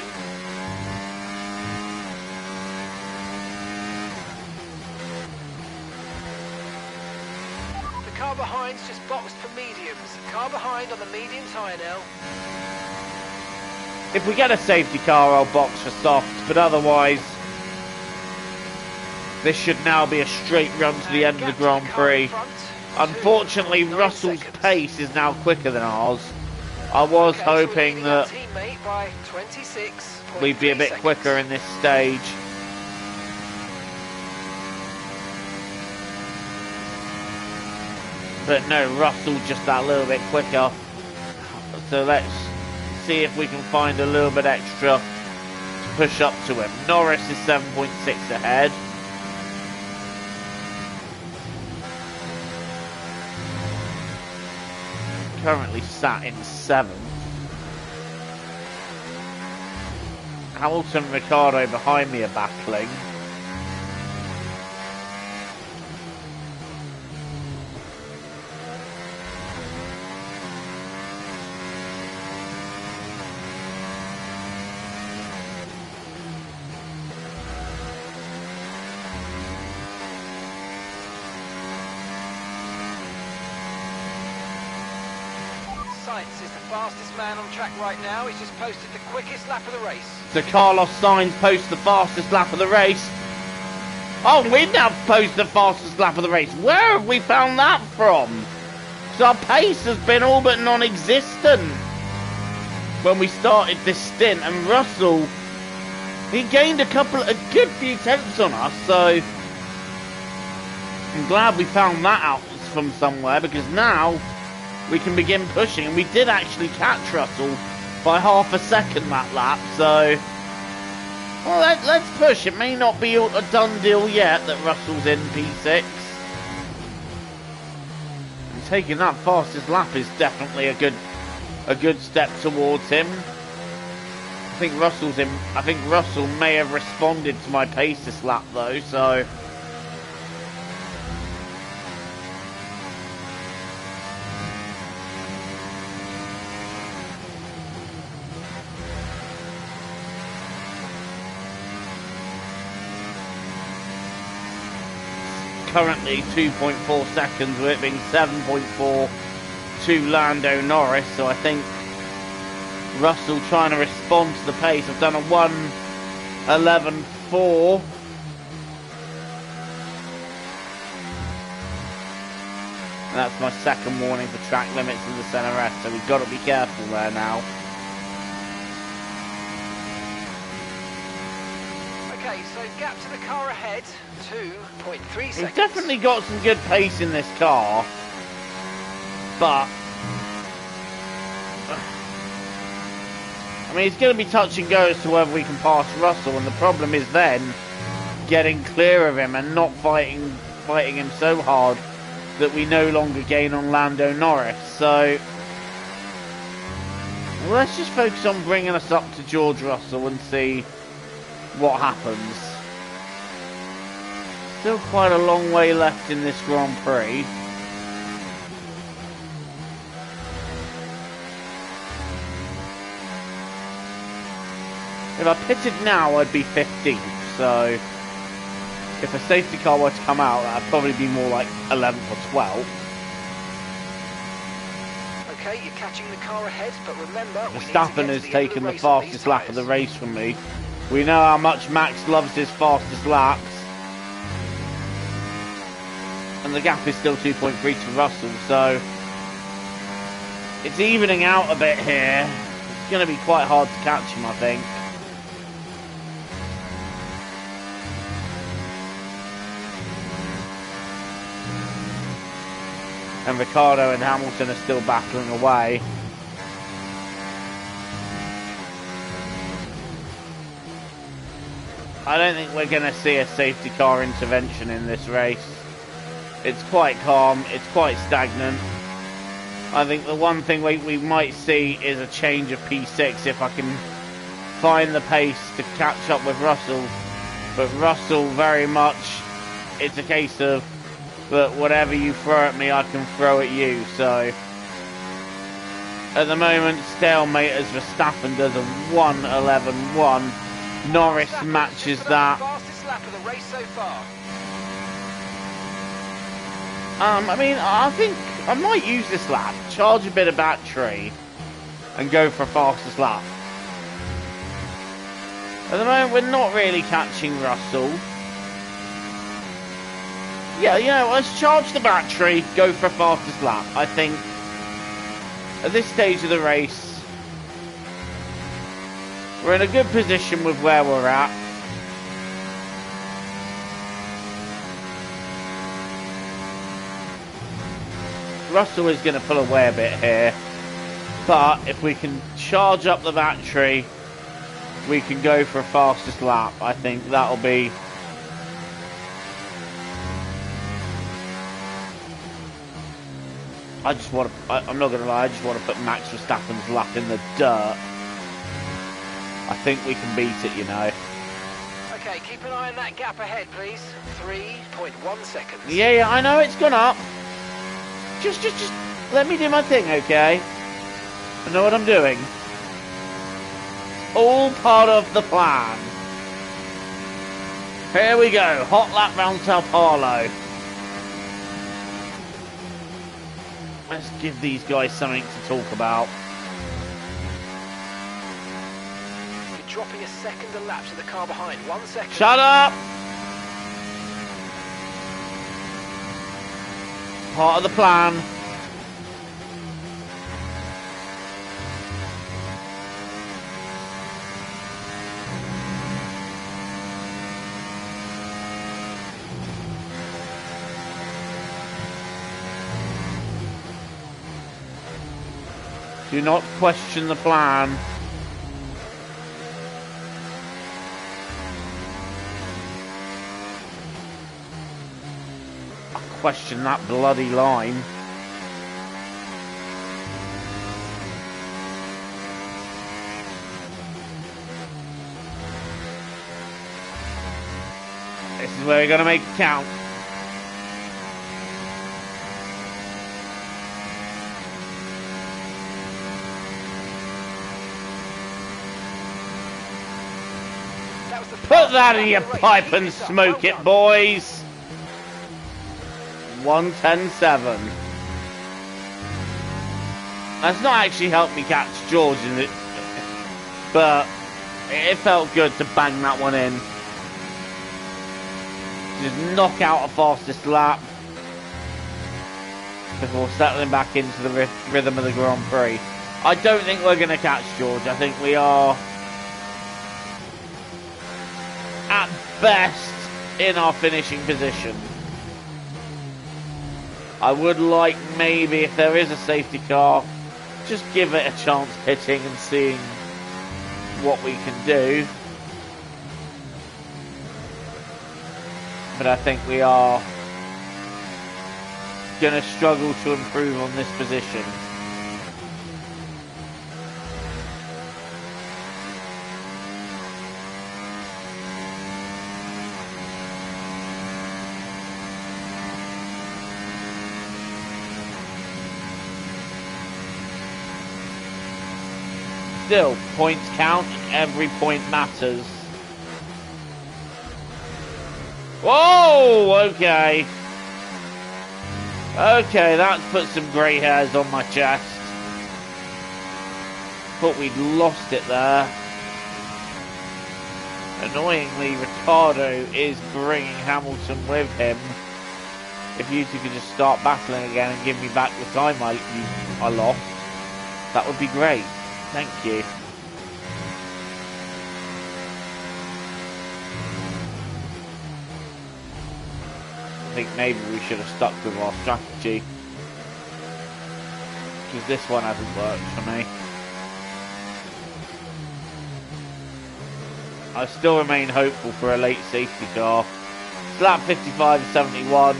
The car behind's just boxed for mediums. Car behind on the medium tyre now. If we get a safety car, I'll box for softs, but otherwise, this should now be a straight run to the end of the Grand Prix. Unfortunately, Russell's pace is now quicker than ours. I was hoping that we'd be a bit quicker in this stage. But no, Russell just that little bit quicker. So let's see if we can find a little bit extra to push up to him. Norris is 7.6 ahead. Currently sat in 7th. Hamilton and Ricciardo behind me are battling. Sainz is the fastest man on track right now. He's just posted the quickest lap of the race. So Carlos Sainz posts the fastest lap of the race. Oh, we've now posted the fastest lap of the race. Where have we found that from? Because our pace has been all but non-existent when we started this stint. And Russell, he gained a good few tenths on us. So I'm glad we found that out from somewhere, because now we can begin pushing, and we did actually catch Russell by half a second that lap, so well, let's push. It may not be a done deal yet that Russell's in P6. And taking that fastest lap is definitely a good step towards him. I think Russell may have responded to my pace this lap though, so currently 2.4 seconds, with it being 7.4 to Lando Norris. So I think Russell trying to respond to the pace. I've done a 1:11.4. That's my second warning for track limits in the centre rest, so we've got to be careful there now. Okay, so gap to the car ahead, 2.3 seconds. He's definitely got some good pace in this car, but I mean, it's going to be touch and go as to whether we can pass Russell, and the problem is then getting clear of him and not fighting him so hard that we no longer gain on Lando Norris. So let's just focus on bringing us up to George Russell and see what happens. Still quite a long way left in this Grand Prix. If I pitted now, I'd be 15th, so if a safety car were to come out, that'd probably be more like 11th or 12th. Okay, you're catching the car ahead, but remember, Verstappen has taken the fastest lap of the race from me. We know how much Max loves his fastest laps. And the gap is still 2.3 to Russell, so it's evening out a bit here. It's going to be quite hard to catch him, I think. And Ricciardo and Hamilton are still battling away. I don't think we're going to see a safety car intervention in this race. It's quite calm, it's quite stagnant. I think the one thing we might see is a change of P6 if I can find the pace to catch up with Russell. But Russell very much, it's a case of that whatever you throw at me, I can throw at you. So at the moment, stalemate as Verstappen does a 1:11.1. Norris matches that. Fastest lap of the race so far. I mean, I think I might use this lap, charge a bit of battery, and go for fastest lap. At the moment, we're not really catching Russell. Yeah, you know, let's charge the battery, go for fastest lap. I think at this stage of the race, we're in a good position with where we're at. Russell is going to pull away a bit here, but if we can charge up the battery, we can go for a fastest lap. I think that'll be... I just want to... I'm not going to lie, I just want to put Max Verstappen's lap in the dirt. I think we can beat it, you know. Okay, keep an eye on that gap ahead, please. 3.1 seconds. Yeah, I know it's gone up. Just let me do my thing, okay? I know what I'm doing. All part of the plan. Here we go, hot lap round Sao Paulo. Let's give these guys something to talk about. You're dropping a second a lap to the car behind. 1 second. Shut up! Part of the plan. Do not question the plan. I question that bloody line. This is where we're going to make it count. Put that in your pipe and smoke it, boys. 1:10.7. That's not actually helped me catch George in it, but it felt good to bang that one in. Just knock out a fastest lap before settling back into the rhythm of the Grand Prix. I don't think we're going to catch George. I think we are at best in our finishing position. I would like, maybe if there is a safety car, just give it a chance hitting and seeing what we can do. But I think we are going to struggle to improve on this position. Still, points count and every point matters. Whoa, okay. Okay, that's put some grey hairs on my chest. Thought we'd lost it there. Annoyingly, Ricciardo is bringing Hamilton with him. If you two could just start battling again and give me back the time I lost, that would be great. Thank you. I think maybe we should have stuck with our strategy, because this one hasn't worked for me. I still remain hopeful for a late safety car. It's lap 55.71,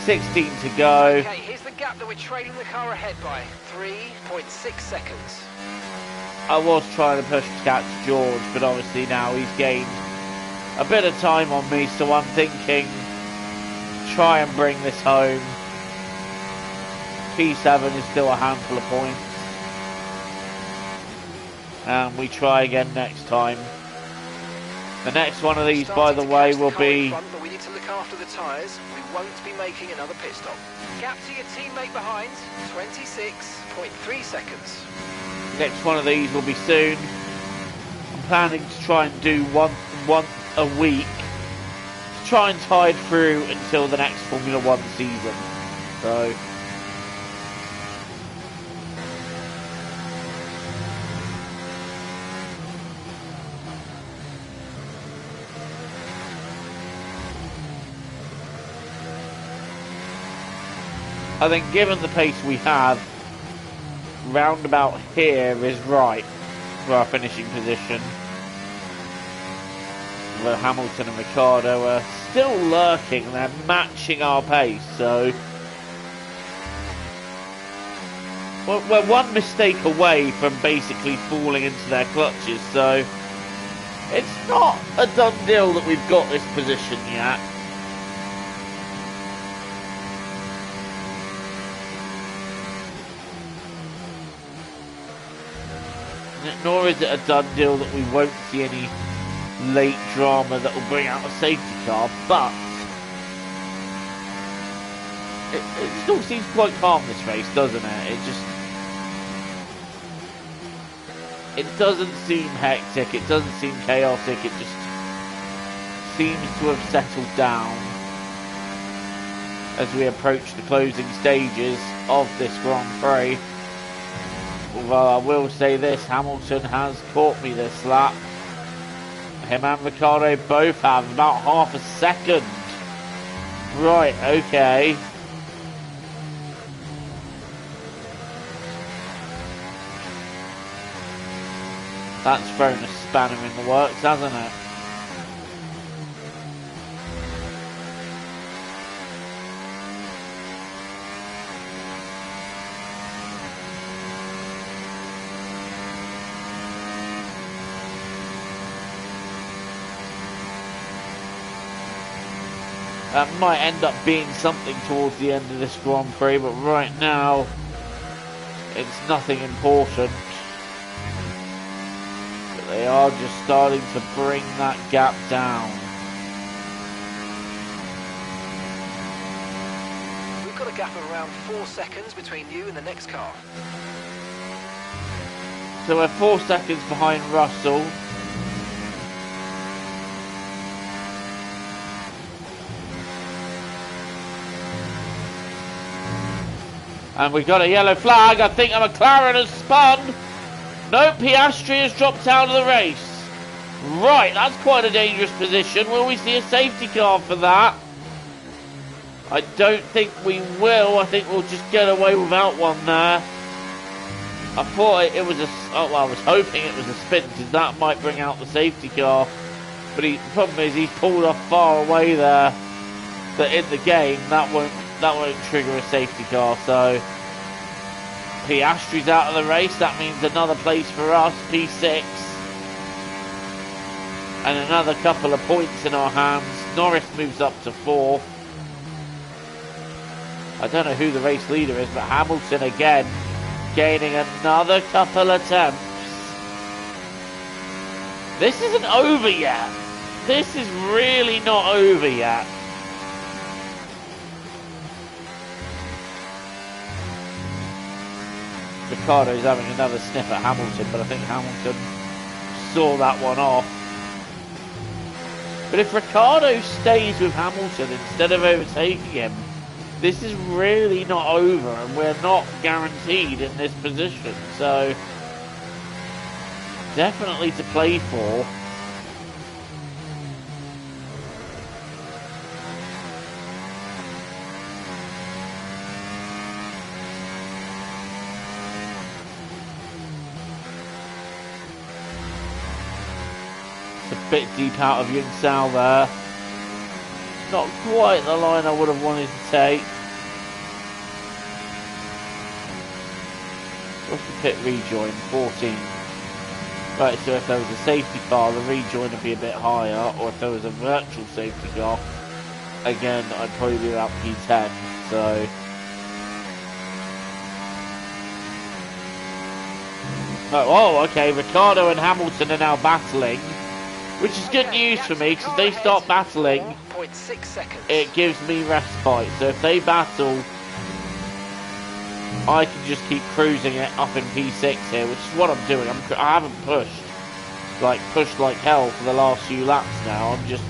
16 to go. Okay, here's the gap that we're trailing the car ahead by. 3.6 seconds. I was trying to push to catch George, but obviously now he's gained a bit of time on me, so I'm thinking try and bring this home. P7 is still a handful of points. And we try again next time. The next one of these, by the way, will be... Front, but we need to look after the tyres. We won't be making another pit stop. Gap to your teammate behind, 26.3 seconds. Next one of these will be soon. I'm planning to try and do one a week to try and tide through until the next Formula 1 season. So... I think given the pace we have, round about here is right for our finishing position. Where Hamilton and Ricciardo are still lurking, they're matching our pace, so we're one mistake away from basically falling into their clutches, so it's not a done deal that we've got this position yet. Nor is it a done deal that we won't see any late drama that will bring out a safety car, but it still seems quite calm this race, doesn't it? It doesn't seem hectic, it doesn't seem chaotic, it just seems to have settled down as we approach the closing stages of this Grand Prix. Although I will say this, Hamilton has caught me this lap. Him and Ricciardo both have about half a second. Right, okay. That's thrown a spanner in the works, hasn't it? That might end up being something towards the end of this Grand Prix, but right now, it's nothing important. But they are just starting to bring that gap down. We've got a gap of around 4 seconds between you and the next car. So we're 4 seconds behind Russell. And we got a yellow flag. I think a McLaren has spun. No, Piastri has dropped out of the race. Right, that's quite a dangerous position. Will we see a safety car for that? I don't think we will. I think we'll just get away without one there. I thought it was well, I was hoping it was a spin because that might bring out the safety car. But the problem is he's pulled off far away there. But in the game, that won't trigger a safety car, so Piastri's out of the race. That means another place for us, P6, and another couple of points in our hands. Norris moves up to 4th. I don't know who the race leader is, but Hamilton again gaining another couple attempts. This isn't over yet. This is really not over yet. Ricciardo's having another sniff at Hamilton, but I think Hamilton saw that one off. But if Ricciardo stays with Hamilton instead of overtaking him, this is really not over, and we're not guaranteed in this position. So, definitely to play for. Bit deep out of Yunsao there. Not quite the line I would have wanted to take. What's the pit rejoin? 14. Right, so if there was a safety car, the rejoin would be a bit higher, or if there was a virtual safety car, again, I'd probably be about P10, so... Oh, okay, Ricciardo and Hamilton are now battling, which is good news for me, because if they start battling, 4.6 seconds. it gives me respite. So if they battle, I can just keep cruising it up in P6 here, which is what I'm doing. I haven't pushed like hell for the last few laps now. I'm just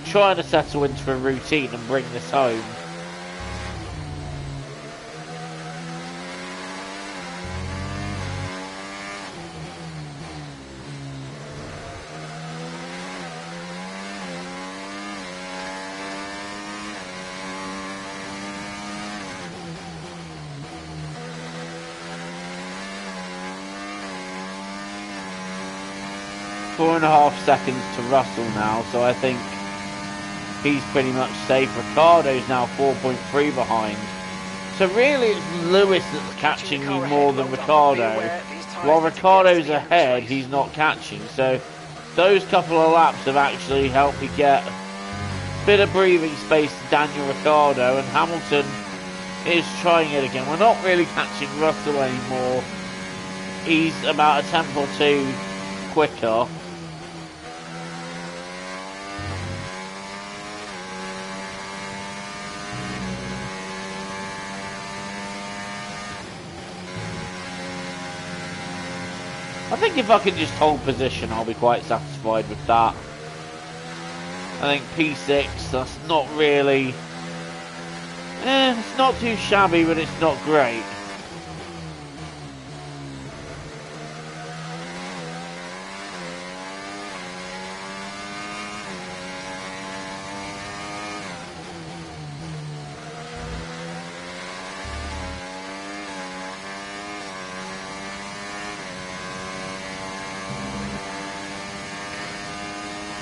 trying to settle into a routine and bring this home. Four and a half seconds to Russell now, so I think he's pretty much safe. Ricciardo's now 4.3 behind. So really it's Lewis that's catching me more than Ricciardo. While Ricciardo's ahead, he's not catching. So those couple of laps have actually helped me get a bit of breathing space to Daniel Ricciardo, and Hamilton is trying it again. We're not really catching Russell anymore. He's about a tenth or two quicker. I think if I can just hold position, I'll be quite satisfied with that. I think P6, that's not really... it's not too shabby, but it's not great.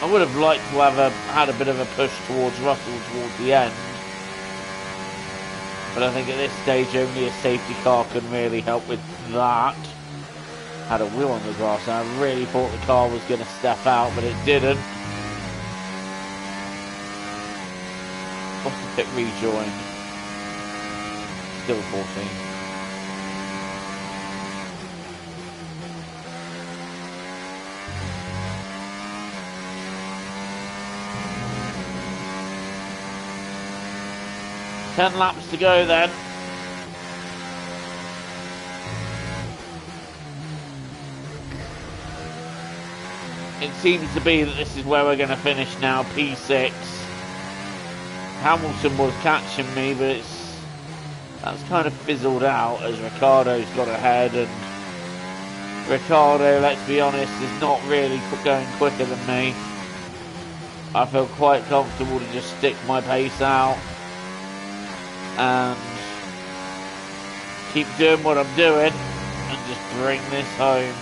I would have liked to have had a bit of a push towards Russell towards the end, but I think at this stage only a safety car can really help with that. Had a wheel on the grass and I really thought the car was going to step out, but it didn't. What's the pit rejoin? Still 14. Ten laps to go then. It seems to be that this is where we're going to finish now, P6. Hamilton was catching me, but that's kind of fizzled out as Ricciardo's got ahead, and Ricciardo, let's be honest, is not really going quicker than me. I feel quite comfortable to just stick my pace out and keep doing what I'm doing and just bring this home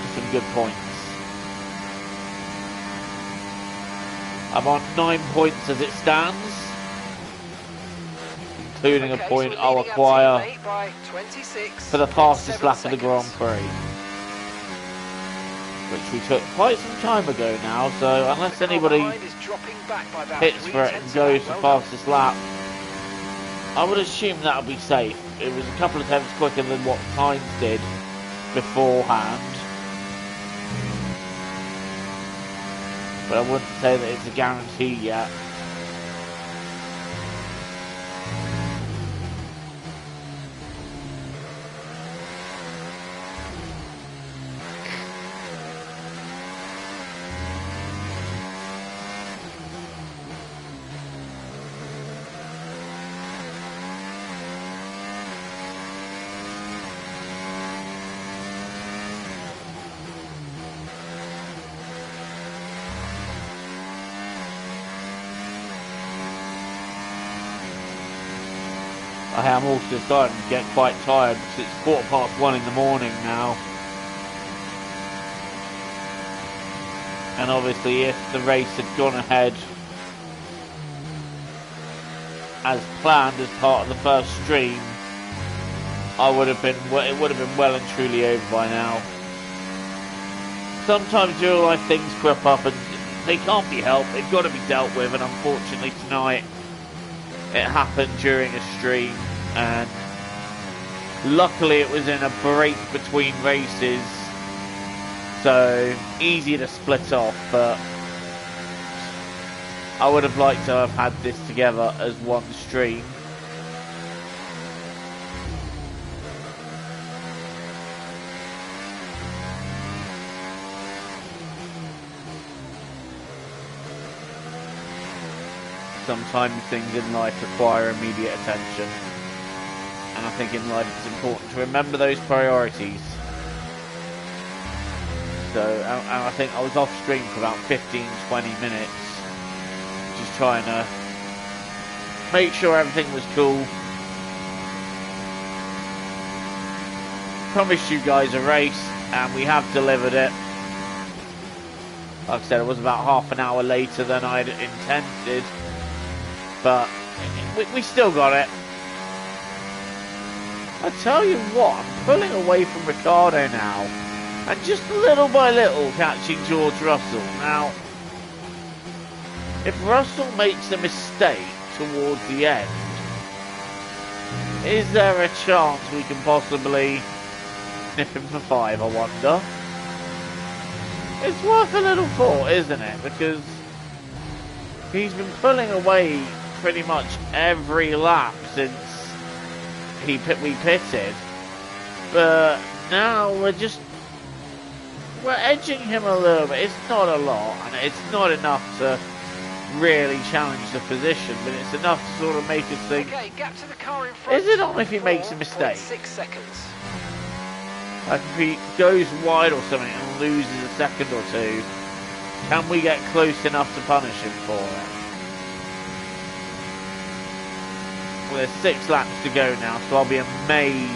to some good points. I'm on 9 points as it stands, including a point I'll acquire for the fastest lap of the Grand Prix, which we took quite some time ago now, so unless anybody hits for it and goes for fastest lap, I would assume that'll be safe. It was a couple of attempts quicker than what Tynes did beforehand, but I wouldn't say that it's a guarantee yet. I am also starting to get quite tired because it's 1:15 in the morning now. And obviously if the race had gone ahead as planned as part of the first stream, it would have been well and truly over by now. Sometimes real life things crop up and they can't be helped. They've got to be dealt with, and unfortunately tonight it happened during a stream, and luckily it was in a break between races, so easy to split off. But I would have liked to have had this together as one stream. Sometimes things in life require immediate attention, and I think in life it's important to remember those priorities. So, and I think I was off stream for about 15-20 minutes, just trying to make sure everything was cool. Promised you guys a race, and we have delivered it. Like I said, it was about half an hour later than I'd intended, but we still got it. I tell you what, I'm pulling away from Ricciardo now, and just little by little catching George Russell. Now, if Russell makes a mistake towards the end, is there a chance we can possibly nip him for 5, I wonder? It's worth a little thought, isn't it? Because he's been pulling away pretty much every lap since we pitted, but now we're edging him a little bit. It's not a lot, and it's not enough to really challenge the position, but it's enough to sort of make us think, okay, gap to the car in front. Is it on if he makes a mistake? 6 seconds. Like if he goes wide or something and loses a second or two, can we get close enough to punish him for it? Well, there's 6 laps to go now, so I'll be amazed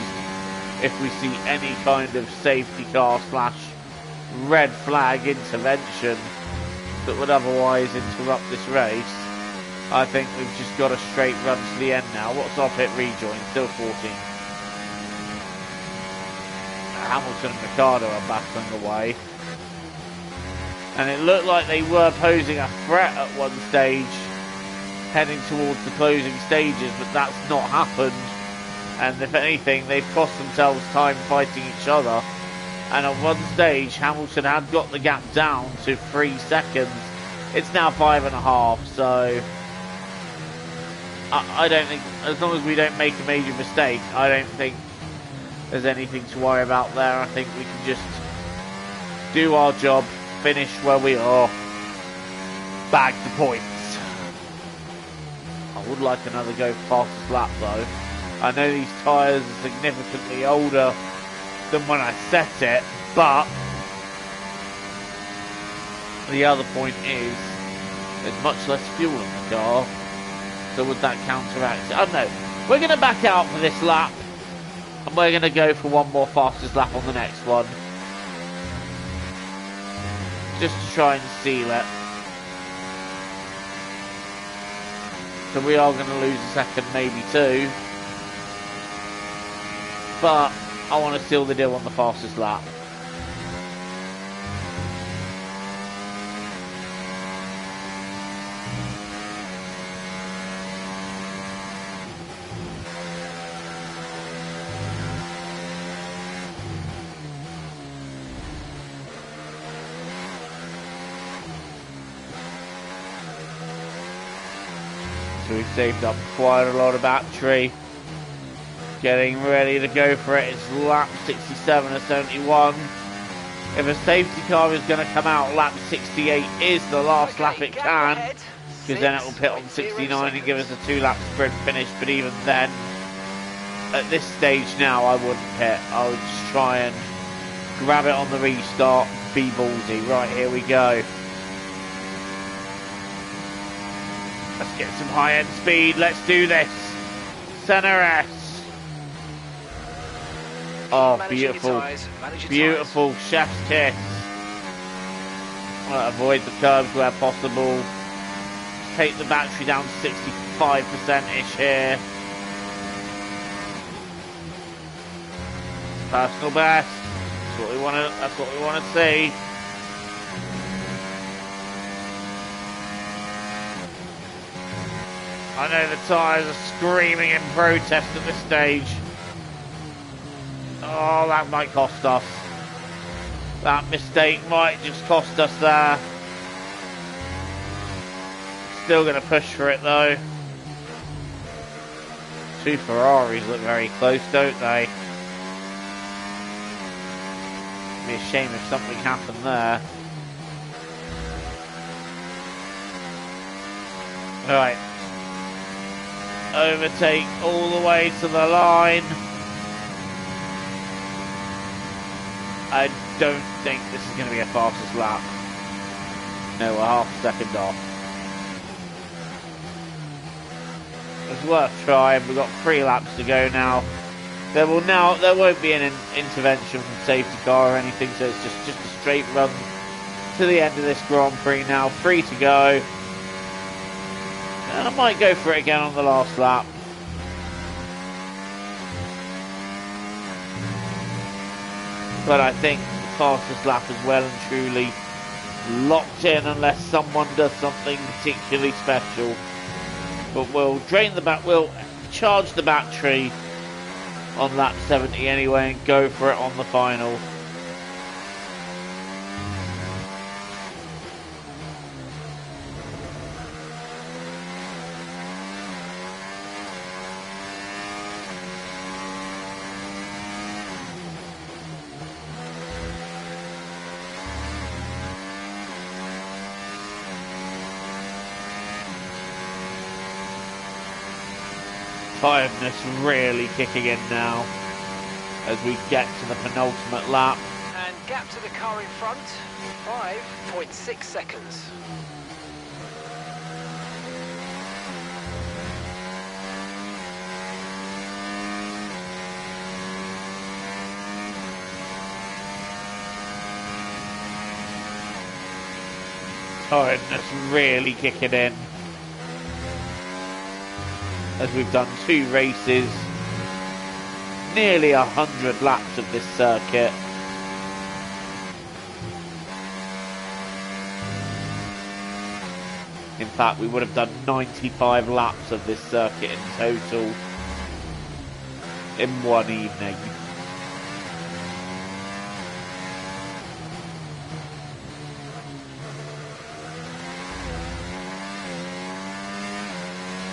if we see any kind of safety car / red flag intervention that would otherwise interrupt this race. I think we've just got a straight run to the end now. What's our pit rejoin? Still 14. Hamilton and Ricciardo are battling away. And it looked like they were posing a threat at one stage, heading towards the closing stages, but that's not happened. And if anything, they've cost themselves time fighting each other. And at one stage, Hamilton had got the gap down to 3 seconds. It's now 5.5, so I don't think, as long as we don't make a major mistake, I don't think there's anything to worry about there. I think we can just do our job, finish where we are, bag the points. I would like another go fastest lap though. I know these tyres are significantly older than when I set it, but the other point is there's much less fuel in the car, so would that counteract it? I don't know. We're going to back out for this lap, and we're going to go for one more fastest lap on the next one, just to try and seal it. So we are going to lose a second, maybe 2. But I want to seal the deal on the fastest lap. So we've saved up quite a lot of battery. Getting ready to go for it. It's lap 67 of 71. If a safety car is going to come out, lap 68 is the last lap it can, because then it will pit on 69 and give us a 2-lap sprint finish. But even then, at this stage now, I wouldn't pit. I would just try and grab it on the restart, be ballsy. Right, here we go. Let's get some high-end speed. Let's do this. Center S. Oh, beautiful. Beautiful chef's kiss. Avoid the curves where possible. Take the battery down to 65%-ish here. Personal best. That's what we want to. That's what we want to see. I know the tyres are screaming in protest at this stage. Oh, that might cost us. That mistake might just cost us there. Still going to push for it though. Two Ferraris look very close, don't they? It'd be a shame if something happened there. Right. Overtake all the way to the line. I don't think this is going to be a fastest lap. No, we're half a second off. It's worth trying. We've got 3 laps to go now. There won't be an intervention from safety car or anything, so it's just a straight run to the end of this Grand Prix now. 3 to go. And I might go for it again on the last lap. But I think the fastest lap is well and truly locked in unless someone does something particularly special. But we'll we'll charge the battery on lap 70 anyway and go for it on the final. Tiredness really kicking in now as we get to the penultimate lap. And gap to the car in front, 5.6 seconds. Tiredness really kicking in as we've done 2 races, nearly 100 laps of this circuit. In fact, we would have done 95 laps of this circuit in total in one evening.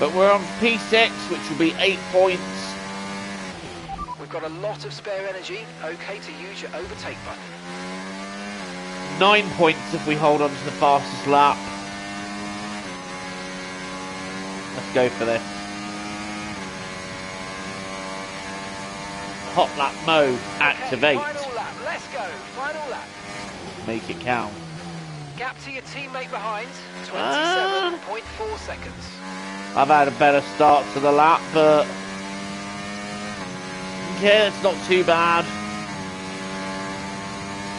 But we're on P6, which will be 8 points. We've got a lot of spare energy. Okay to use your overtake button. 9 points if we hold on to the fastest lap. Let's go for this. Hot lap mode, activate. Okay, final lap, let's go. Final lap. Make it count. Gap to your teammate behind, 27.4 seconds. I've had a better start to the lap, but yeah, it's not too bad.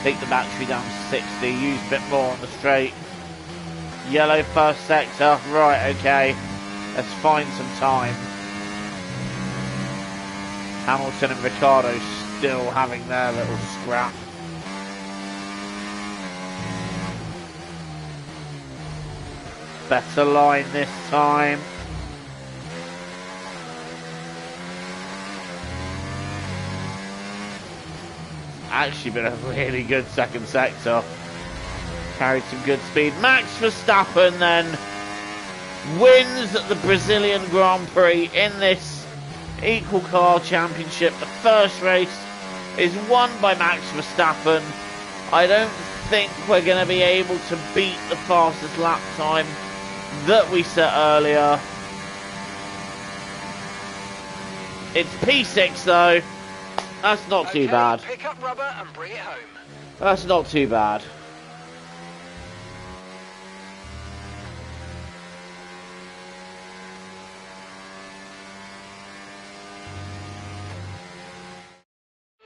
Take the battery down to 60, use a bit more on the straight. Yellow first sector, right, okay. Let's find some time. Hamilton and Ricciardo still having their little scrap. Better line this time. Actually been a really good second sector. Carried some good speed. Max Verstappen then wins the Brazilian Grand Prix in this Equal Car Championship. The first race is won by Max Verstappen. I don't think we're going to be able to beat the fastest lap time that we set earlier. It's P6 though. That's not too bad. Pick up rubber and bring it home. That's not too bad.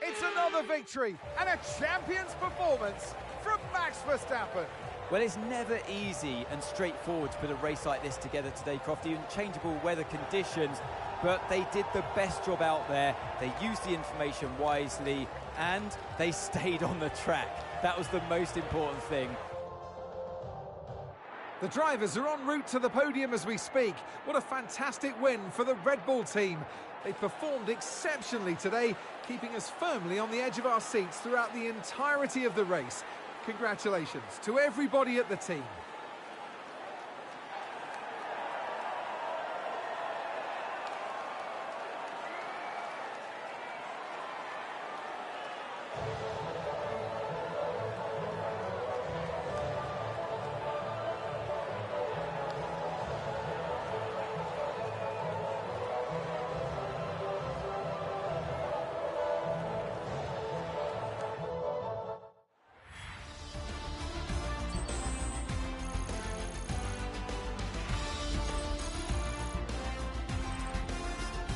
It's another victory and a champion's performance from Max Verstappen. Well, it's never easy and straightforward to put a race like this together today, Crofty, in changeable weather conditions, but they did the best job out there. They used the information wisely and they stayed on the track. That was the most important thing. The drivers are en route to the podium as we speak. What a fantastic win for the Red Bull team. They performed exceptionally today, keeping us firmly on the edge of our seats throughout the entirety of the race. Congratulations to everybody at the team.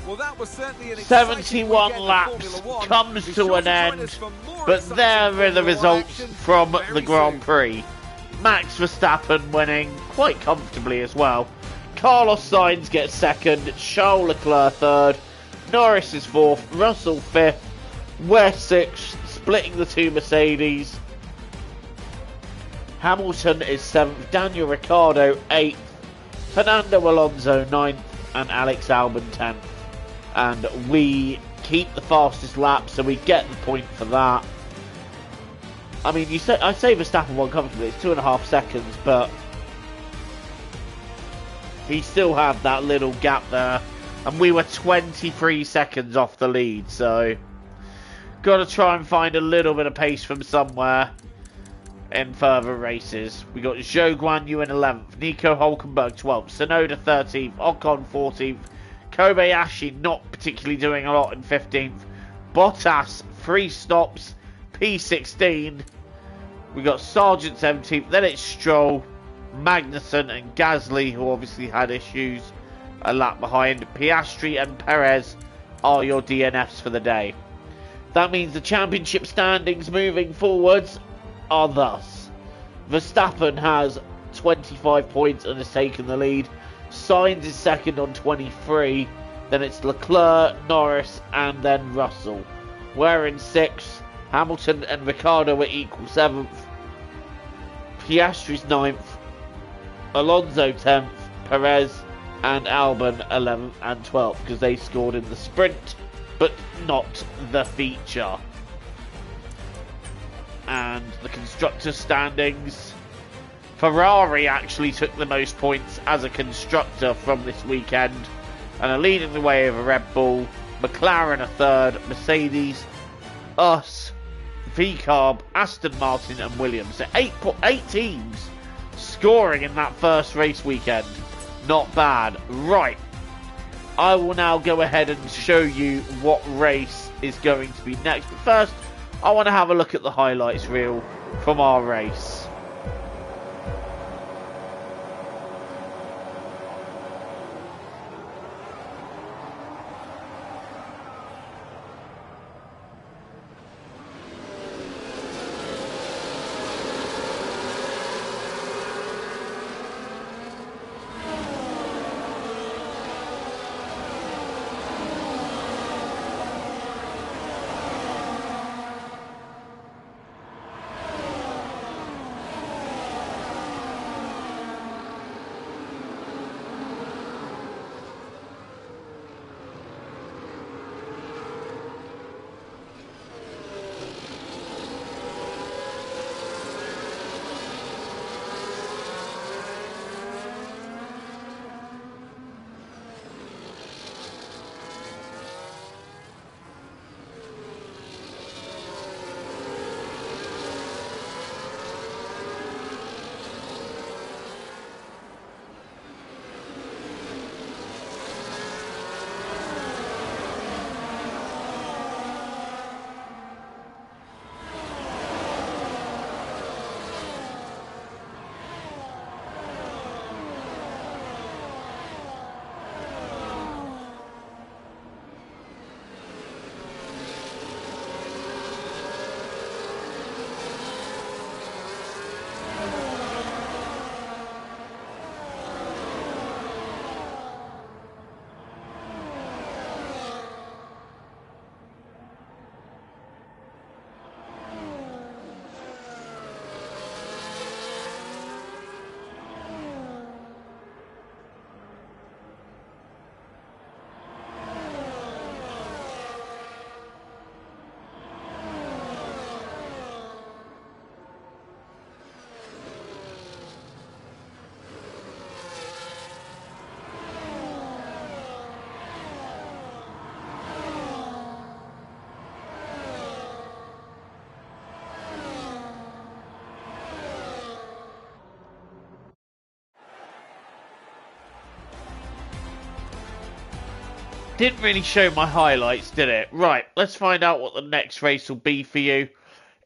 Well, that was certainly an 71 laps comes to an end, but there are the results from the Grand Prix. Max Verstappen winning quite comfortably as well. Carlos Sainz gets second, Charles Leclerc third, Norris is fourth, Russell fifth, West sixth, splitting the two Mercedes. Hamilton is seventh, Daniel Ricciardo eighth, Fernando Alonso ninth, and Alex Albon 10th. And we keep the fastest lap, so we get the point for that. I mean, I say Verstappen won comfortably, it's 2.5 seconds, but he still had that little gap there, and we were 23 seconds off the lead, so got to try and find a little bit of pace from somewhere in further races. We got Zhou Guanyu in 11th, Nico Hulkenberg 12th, Tsunoda 13th, Ocon 14th, Kobayashi not particularly doing a lot in 15th. Bottas, 3 stops, P16. We got Sargent 17th. Then it's Stroll, Magnussen and Gasly, who obviously had issues a lap behind. Piastri and Perez are your DNFs for the day. That means the championship standings moving forwards are thus. Verstappen has 25 points and has taken the lead. Sainz is second on 23, then it's Leclerc, Norris, and then Russell. We're in 6th, Hamilton and Ricciardo are equal 7th, Piastri's 9th, Alonso 10th, Perez and Albon 11th and 12th, because they scored in the sprint, but not the feature. And the constructors' standings, Ferrari actually took the most points as a constructor from this weekend and are leading the way over Red Bull. McLaren are third, Mercedes, us, VCarb, Aston Martin and Williams. So 8 teams scoring in that first race weekend. Not bad. Right, I will now go ahead and show you what race is going to be next. But first, I want to have a look at the highlights reel from our race. Didn't really show my highlights, did it? Right, let's find out what the next race will be for you.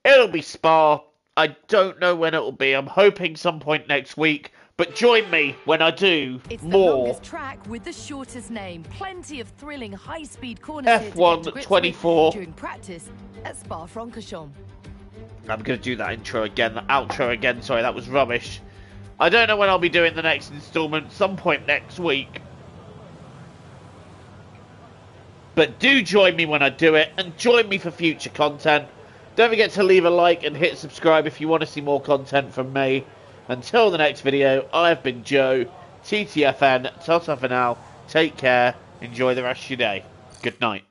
It'll be Spa. I don't know when it will be. I'm hoping some point next week. But join me when I do it's more. The longest track with the shortest name. Plenty of thrilling high-speed corners F1 24 during practice at Spa-Francorchamps. I'm going to do that intro again, the outro again. Sorry, that was rubbish. I don't know when I'll be doing the next instalment. Some point next week. But do join me when I do it, and join me for future content. Don't forget to leave a like and hit subscribe if you want to see more content from me. Until the next video, I have been Joe, TTFN, ta-ta for now, take care, enjoy the rest of your day. Good night.